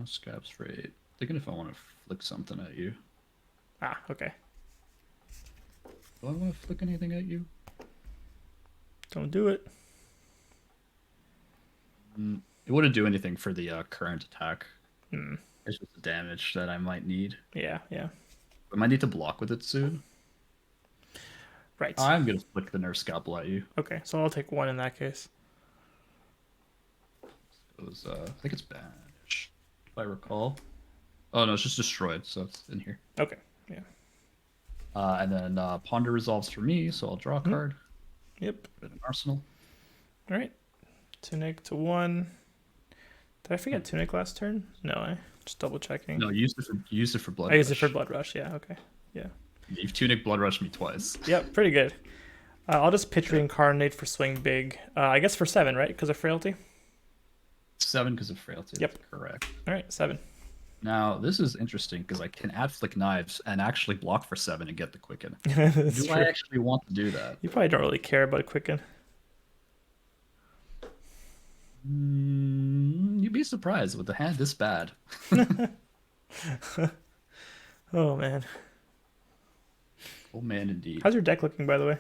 Scabs for 8. Thinking if I want to flick something at you. Ah, okay. Do I want to flick anything at you? Don't do it. It wouldn't do anything for the current attack. It's just the damage that I might need. Yeah, yeah. I might need to block with it soon. Right. I'm going to flick the Nerf Scalpel at you. Okay, so I'll take 1 in that case. It was, I think it's banished, if I recall. Oh, no, it's just destroyed, so it's in here. Okay, yeah. And then Ponder resolves for me, so I'll draw a card. Yep. Put an arsenal. All right. Tunic to 1. Did I forget Tunic last turn? No, I just double checking. No, you used it for Blood Rush. I used it for Blood Rush, yeah, okay. Yeah. You've Tunic Blood Rushed me twice. Yep, pretty good. I'll just pitch Reincarnate for swing big. I guess for 7, right? Because of frailty? 7 because of frailty. Yep. Correct. All right, 7. Now, this is interesting because I can add Flick Knives and actually block for 7 and get the Quicken. That's Do I true. actually want to do that? You probably don't really care about Quicken. You'd be surprised with the hand this bad. Oh man. Oh man, indeed. How's your deck looking, by the way?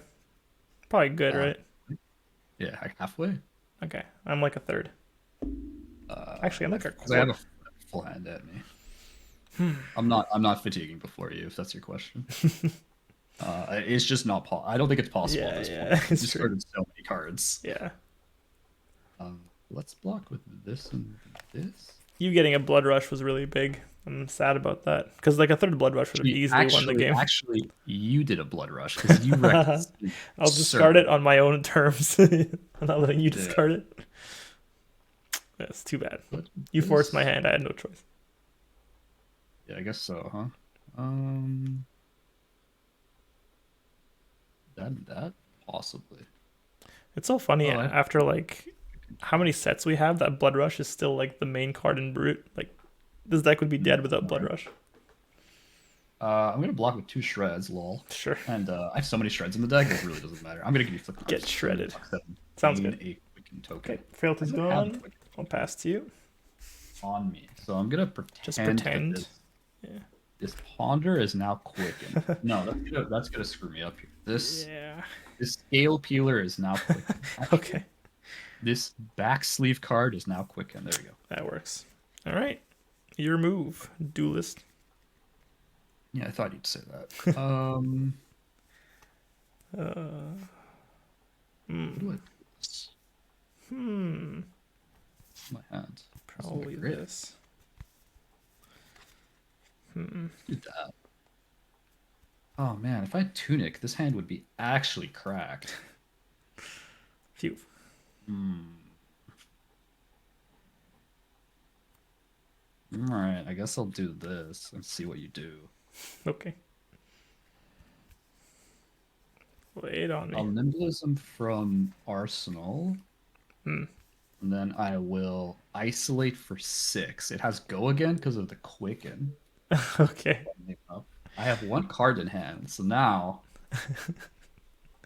Probably good, Uh, right? yeah, halfway. Okay, I'm like a third. Actually, I'm like a Because I have quarter. a full hand at me. I'm not fatiguing before you, if that's your question. It's just not. I don't think it's possible at Yeah, this point. yeah, We it's just true. started so many cards. Yeah. Let's block with this and this. You getting a blood rush was really big. I'm sad about that because like a third blood rush would have easily won the game. Actually, you did a blood rush because you wrecked this I'll discard it absurd. on my own terms. I'm not letting you Yeah. discard it. That's too bad. What's You forced my this? hand. I had no choice. Yeah, I guess so, huh? That possibly. It's so funny Oh, after like how many sets we have that blood rush is still like the main card in brute. Like this deck would be dead without blood alright. rush. I'm gonna block with 2 shreds, lol. Sure. And I have so many shreds in the deck, it really doesn't matter. I'm gonna give you flip Get cards. shredded. That Sounds gain good. a Quicken token. Okay. Frailty's I don't have a gone. Quicken I'll token pass to you. on me, so I'm gonna Just pretend pretend. that Yeah. this ponder is now Quicken. No, that's gonna screw me up here. Yeah. This scale peeler is now Quicken. Okay. This back sleeve card is now Quicken. There we go. That works. All right. Your move, duelist. Yeah, I thought you'd say that. What do I do? My hand. Probably Great. this. Do that. Oh man, if I had Tunic, this hand would be actually cracked. Phew. Alright, I guess I'll do this and see what you do. Okay. Lay it on me. I'll Nimblism from Arsenal. And then I will isolate for 6. It has go again because of the Quicken. Okay. I have 1 card in hand, so now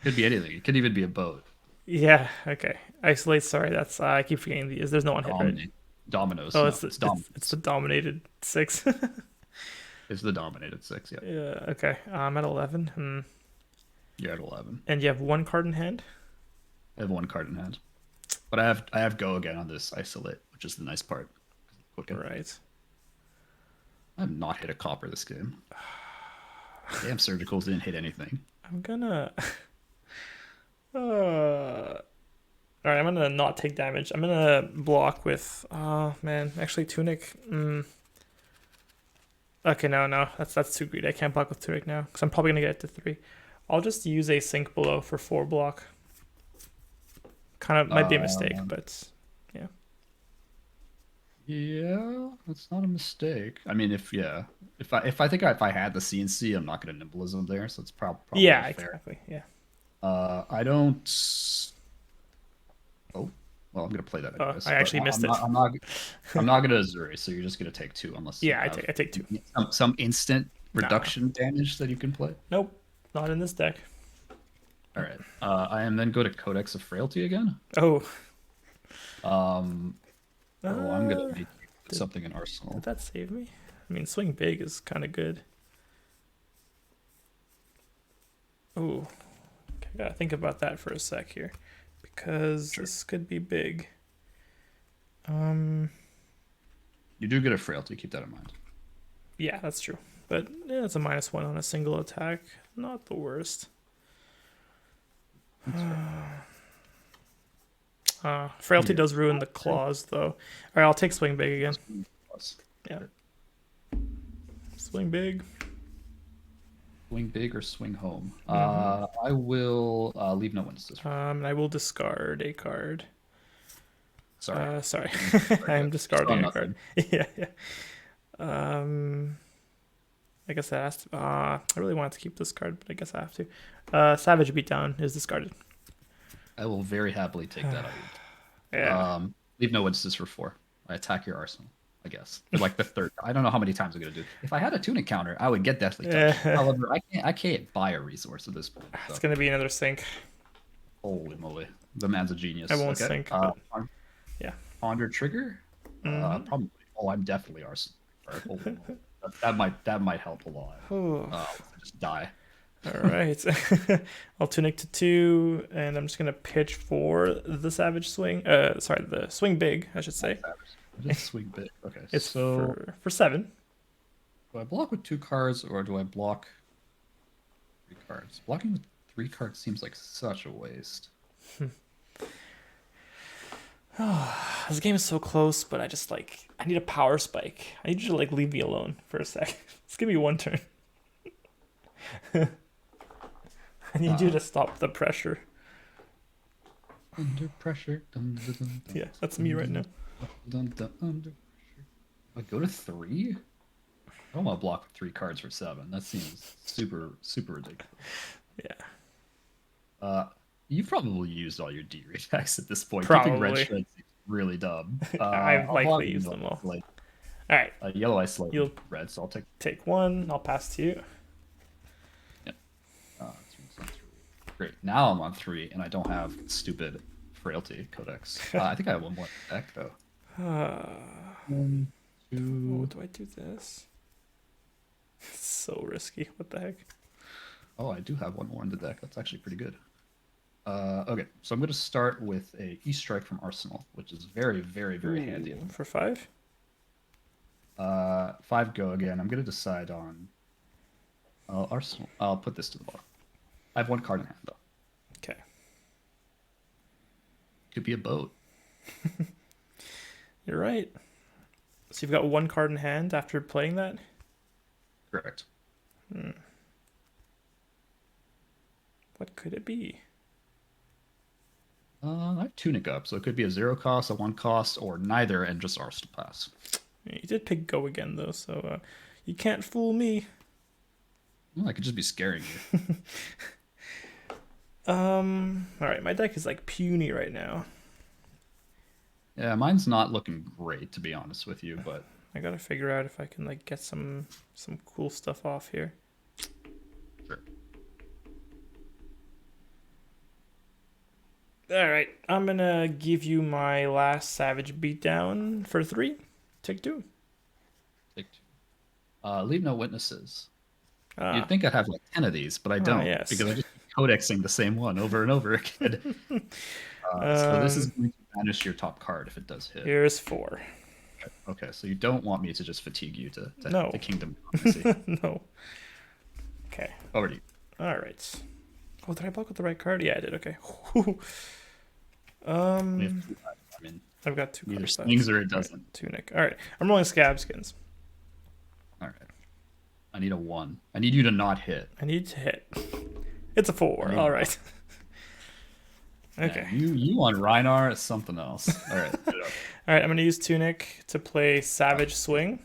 could be anything. It could even be a boat. Yeah. Okay. Isolate. Sorry, that's I keep forgetting these. There's no one hit, right? Dominoes. Oh, No, it's it's dominoes. it's the dominated 6. It's the dominated 6. Yeah, Yeah. Okay. I'm at 11. you're at 11. And you have 1 card in hand. I have 1 card in hand, but I have go again on this isolate, which is the nice part. Okay. Right. I have not hit a copper this game. Damn, surgicals didn't hit anything. I'm gonna. All right, I'm gonna not take damage. I'm gonna block with. Oh man, actually Tunic. Okay, no, that's too greedy. I can't block with Tunic now because I'm probably gonna get it to 3. I'll just use a sink below for 4 block. Kind of might be a mistake, but yeah. Yeah, that's not a mistake. I mean, if I think if I had the CNC, I'm not gonna nimblism there, so it's probably Yeah, fair. exactly. Yeah. I don't. Oh, well, I'm gonna play that anyways. I actually missed it. I'm not gonna Uzuri, so you're just gonna take 2 unless you Yeah, I have take 2. some instant No. reduction damage that you can play. Nope, not in this deck. All right. I am then go to Codex of Frailty again. Oh. I'm gonna make something in Did Arsenal. that save me? I mean, swing big is kind of good. Oh, okay, gotta think about that for a sec here, because this could be big. You do get a Frailty. Keep that in mind. Yeah, that's true. But yeah, it's a -1 on a single attack. Not the worst. Frailty does ruin the claws, though. All right, I'll take swing big again. Yeah. Swing big. Swing big or swing home. I will leave no witnesses. I will discard a card. Sorry. Sorry. I'm discarding a card. Yeah. I guess I asked. I really wanted to keep this card, but I guess I have to. Savage Beatdown is discarded. I will very happily take that. Yeah. Leave no witnesses for 4. I attack your arsenal. I guess. For like the third. I don't know how many times I'm gonna do. If I had a tunic counter, I would get Deathly Touch. Yeah. However, I can't buy a resource at this point. So. It's gonna be another sink. Holy moly, the man's a genius. I won't Okay. sink, but yeah. Ponder trigger. Probably. Oh, I'm definitely arsenal. Right, holy moly. That might help a lot. Just die. All right. I'll tunic to 2, and I'm just gonna pitch for the Savage Swing. Sorry, the Swing Big, I should say. Just swing big. Okay. It's so for 7. do I block with 2 cards or do I block 3 cards? Blocking with 3 cards seems like such a waste. This game is so close, but I just I need a power spike. I need you to leave me alone for a sec. Just give me one turn. I need you to stop the pressure. Under pressure. Dun, dun, dun, dun, Yeah, that's me right now. dun, dun, under pressure. I go to 3? I don't want to block with 3 cards for 7. That seems super, super ridiculous. Yeah. You've probably used all your D attacks at this point. Probably. Keeping red shreds seems really dumb. I've I'll likely probably used them all. Like, All right. yellow isolate You'll red, so I'll take 1. I'll pass to you. Yeah. 3. Great. Now I'm on 3, and I don't have stupid frailty codex. I think I have 1 more deck though. 1, 2. Oh, do I do this? It's so risky. What the heck? Oh, I do have 1 more in the deck. That's actually pretty good. Okay, so I'm going to start with a E-Strike from Arsenal, which is very, very, very handy. For 5? 5 go again. I'm going to decide on Arsenal. I'll put this to the bottom. I have 1 card in hand, though. Okay. Could be a boat. You're right. So you've got 1 card in hand after playing that? Correct. What could it be? I have Tunic up, so it could be a 0 cost, a 1 cost, or neither, and just Arsenal pass. You did pick go again, though, so you can't fool me. Well, I could just be scaring you. Alright, my deck is puny right now. Yeah, mine's not looking great, to be honest with you, but... I gotta figure out if I can get some cool stuff off here. Sure. Alright, I'm gonna give you my last Savage Beatdown for 3. Take 2. Take 2. Leave no witnesses. Ah. You'd think I'd have 10 of these, but I don't, yes. because I just keep codexing the same one over and over again. So this is going to banish your top card if it does hit. Here's 4. Okay, so you don't want me to just fatigue you to No. the kingdom. No. Okay. Over to you. Alright. Oh, did I block with the right card? Yeah, I did. Okay. I mean, I've got 2 either cards left. swings or it doesn't. Tunic. Alright. I'm rolling Scab Skins. Alright. I need a 1. I need you to not hit. I need to hit. It's a 4. Alright. Okay. Yeah, you on Rhinar is something else. Alright. Alright, I'm going to use Tunic to play Savage Swing.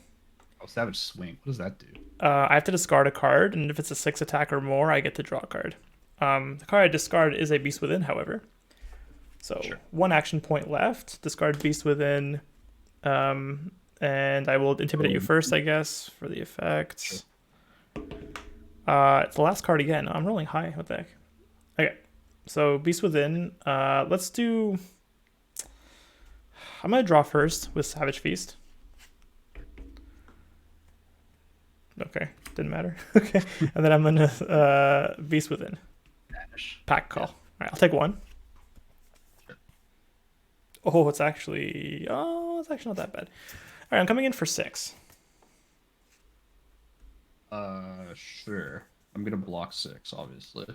Oh, Savage Swing. What does that do? I have to discard a card, and if it's a 6 attack or more, I get to draw a card. The card I discard is a Beast Within, however. So, Sure. 1 action point left. Discard Beast Within. And I will intimidate you first, I guess, for the effects. Sure. It's the last card again. I'm rolling high. What the heck? Okay. So, Beast Within. Let's do... I'm going to draw first with Savage Feast. Okay. Didn't matter. Okay. And then I'm going to Beast Within. Banish. Pack call. Yeah. All right. I'll take 1. Sure. Oh, it's actually not that bad. All right. I'm coming in for 6. Sure. I'm going to block 6, obviously.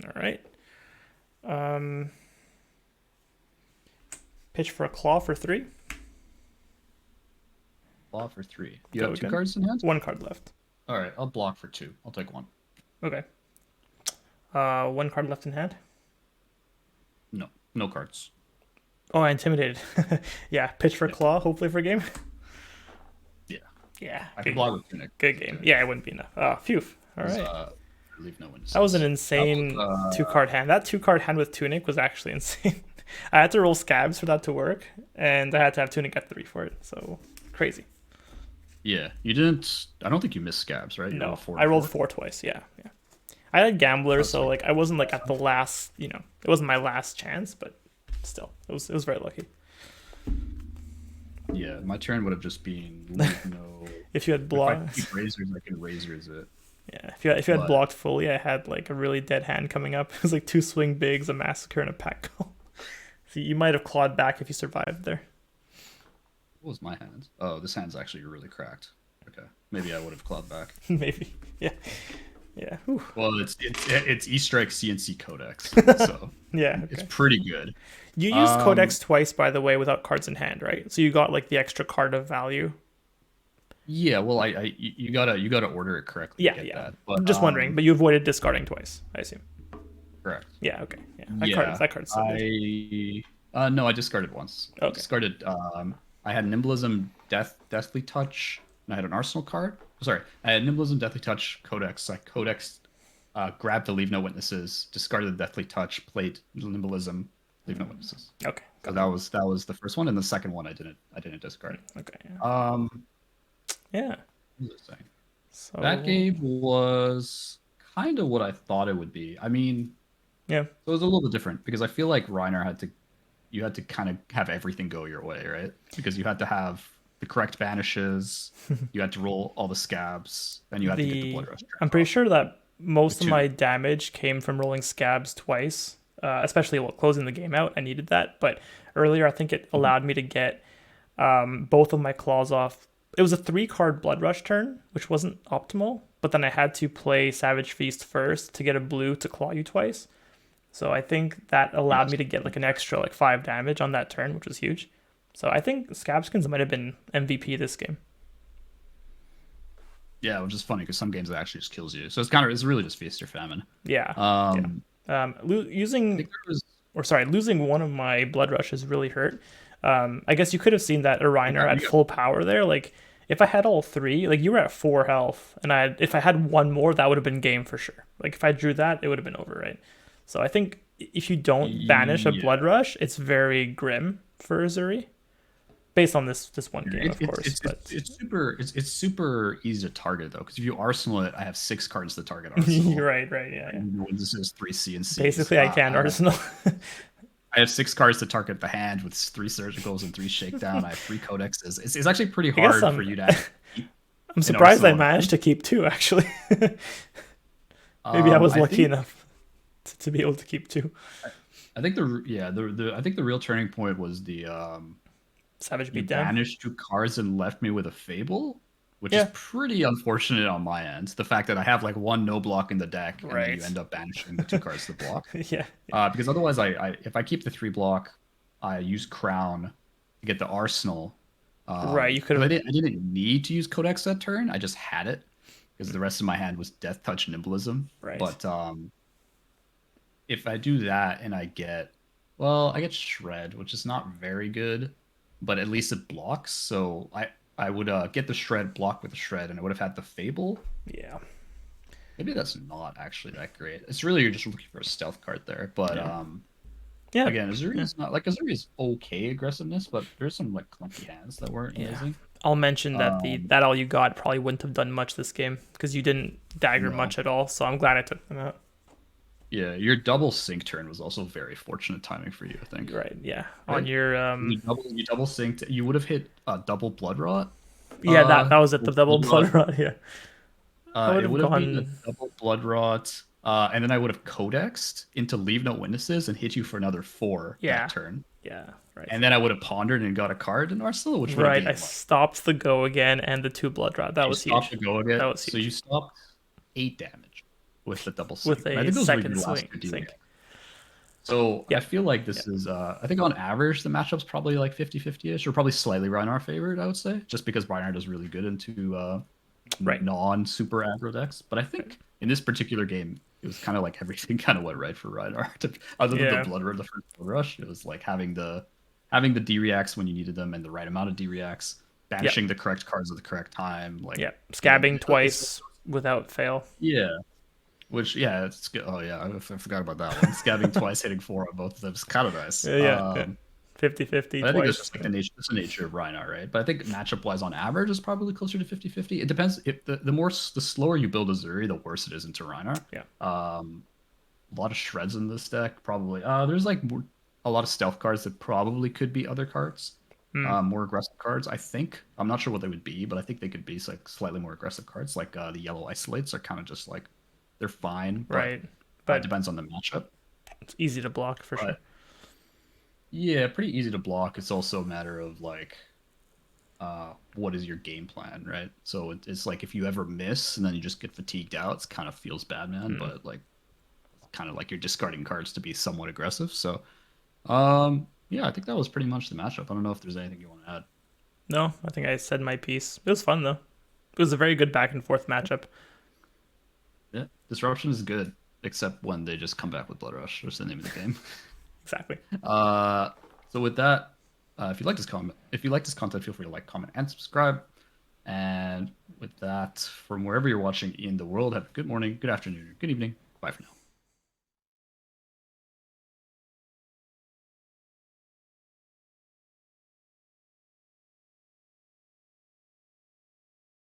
All right. Pitch for a claw for 3. Claw for 3. You Go have 2 again. cards in hand? 1 card left. Alright, I'll block for 2. I'll take 1. Okay. 1 card left in hand. No. No cards. Oh, I intimidated. Yeah, pitch for claw, hopefully for game. Yeah. Yeah. I can block with Tunic. Good game. Yeah, it wouldn't be enough. Phew. All right. Leave no witnesses. That was an insane 2-card hand. That 2-card hand with Tunic was actually insane. I had to roll Scabs for that to work, and I had to have Tunic at 3 for it. So crazy. Yeah, you didn't. I don't think you missed scabs, right? You rolled No, four I and rolled four. 4 twice. Yeah, yeah. I had gambler, That's so like like I wasn't like at the last. It wasn't my last chance, but still, it was very lucky. yeah. My turn would have just been leave no. If you had If I blocked, keep razors, I can razors it. yeah, if you had But blocked fully, I had like a really dead hand coming up. It was like 2 swing bigs, a massacre, and a pack call. So you might have clawed back if you survived there. what was my hand? Oh, this hand's actually really cracked. Okay, maybe I would have clawed back. Maybe, yeah, yeah, whew. Well, it's E Strike CNC Codex, so Yeah. it's Okay. pretty good. You used Um, Codex twice, by the way, without cards in hand, right? So you got like the extra card of value. yeah. Well, you gotta order it correctly to Yeah, get yeah. that. But Just wondering, but you avoided discarding twice, I assume. correct. Yeah. Okay. Yeah. Yeah, That card's so good. no, I discarded once. I Okay. discarded I had Nimblism, Deathly Touch, and I had an Arsenal card. Sorry, I had Nimblism, Deathly Touch, Codex. I Codex grabbed the Leave No Witnesses, discarded the Deathly Touch, played Nimblism, Leave No Witnesses. Okay. So Got that was the first one, and the second one I didn't discard. it. Okay. Yeah. Um, Yeah. what was I saying? That So game was kind of what I thought it would be. I mean, yeah. it was a little bit different because I feel like Reiner you had to kind of have everything go your way, right? Because you had to have the correct banishes, you had to roll all the scabs, and you had to get the The blood rush I'm turns pretty off. sure that The most of two. my damage came from rolling scabs twice, especially while closing the game out. I needed that, but earlier I think it Mhm. allowed me to get both of my claws off. It was a 3 card blood rush turn, which wasn't optimal, but then I had to play Savage Feast first to get a blue to claw you twice. So I think that allowed Yes. me to get like an extra like 5 damage on that turn, which was huge. So I think Scabskins might have been MVP this game. Yeah, which is funny because some games it actually just kills you. So it's really just feast or famine. Yeah, yeah. Um, I Using think there was or sorry, losing one of my blood rushes really hurt. I guess you could have seen that Rhinar you at got full power there. Like if I had all 3, like you were at 4 health, and if I had one more, that would have been game for sure. Like if I drew that, it would have been over, right? So I think if you don't banish a yeah. blood rush, it's very grim for Uzuri, based on this one game, It, of it, course. it's But it's super easy to target though because if you arsenal it, I have 6 cards to target you're arsenal. right, right, yeah, yeah. And this is 3 CNCs. Basically, I can Arsenal. I have 6 cards to target the hand with 3 surgicals and 3 shakedown. I have 3 codexes. It's actually pretty I guess hard for you to keep I'm an surprised I arsenal. managed to keep 2 actually. Maybe I was I lucky think enough to be able to keep 2. I think I think the real turning point was the Savage you beatdown. banished 2 cards and left me with a fable, which is Yeah, pretty unfortunate on my end. The fact that I have like one no block in the deck and then you right. end up banishing the 2 cards to block. Yeah, Because otherwise, I if I keep the 3 block, I use Crown to get the Arsenal. right. You could 'Cause have. I didn't need to use Codex that turn. I just had it because the rest of my hand was Death Touch Nimblism. Right. But if I do that and I get Shred, which is not very good, but at least it blocks. So I would get the Shred, block with the Shred, and I would have had the Fable. Yeah. Maybe that's not actually that great. It's really you're just looking for a stealth card there. But Yeah. Yeah. again, Yeah. Azuri's not like Azuri's okay aggressiveness, but there's some like clunky hands that weren't Yeah. amazing. I'll mention that the Um, that all you got probably wouldn't have done much this game because you didn't dagger no. much at all. So I'm glad I took them out. Yeah, your double sync turn was also very fortunate timing for you, I think. Right. Yeah. On Right? your You double synced. You would have hit double blood rot. Yeah, that was it. The double Blood rot. blood rod. Yeah. I would It have would have been a gone. double blood rot. And then I would have codexed into leave no witnesses and hit you for another 4 Yeah. that turn. Yeah. Right. And then I would have pondered and got a card in Arsenal, which would have Right. been I like stopped the go again and the 2 blood rod. That you was stopped huge. the go again. That was So huge. you stopped 8 damage with the double With sync. And I a think those were your second last swing 2 sync. DPS. So I Yeah. feel like Yeah. this is I think on average the matchup's probably like 50-50ish, or probably slightly Rhinar favored, I would say, just because Rhinar does really good into Right. non-super aggro decks. But I think in this particular game, it was kind of like everything kind of went right for Rhinar. Other than Yeah. the the first blood rush, it was like having the D reacts when you needed them and the right amount of D reacts, Yeah. banishing the correct cards at the correct time, like Yeah. you know, Scabbing twice without fail. yeah. Which it's good. Oh yeah, I forgot about that one. Scabbing twice, hitting 4 on both of them is kind of nice. Yeah. Yeah. 50-50 But I think that's twice. just like the nature of Rhinar, right? But I think matchup wise, on average, is probably closer to 50-50. It depends. If the slower you build Uzuri, the worse it is into Rhinar. Yeah. A lot of shreds in this deck, probably. There's like a lot of stealth cards that probably could be other cards, Mm, more aggressive cards. I think I'm not sure what they would be, but I think they could be like slightly more aggressive cards. Like the yellow isolates are kind of just like they're fine, but right. it But depends on the matchup. it's easy to block for sure. But yeah, pretty easy to block. It's also a matter of like what is your game plan, right? So it's like if you ever miss and then you just get fatigued out, it kind of feels bad, man. Mm. But like kind of like you're discarding cards to be somewhat aggressive. So yeah, I think that was pretty much the matchup. I don't know if there's anything you want to add. No, I think I said my piece. It was fun though. It was a very good back and forth matchup. Yeah, disruption is good, except when they just come back with Blood Rush. That's the name of the game. Exactly. Uh, so with that, if you like this content, feel free to like, comment, and subscribe. And with that, from wherever you're watching in the world, have a good morning, good afternoon, or good evening. Bye for now.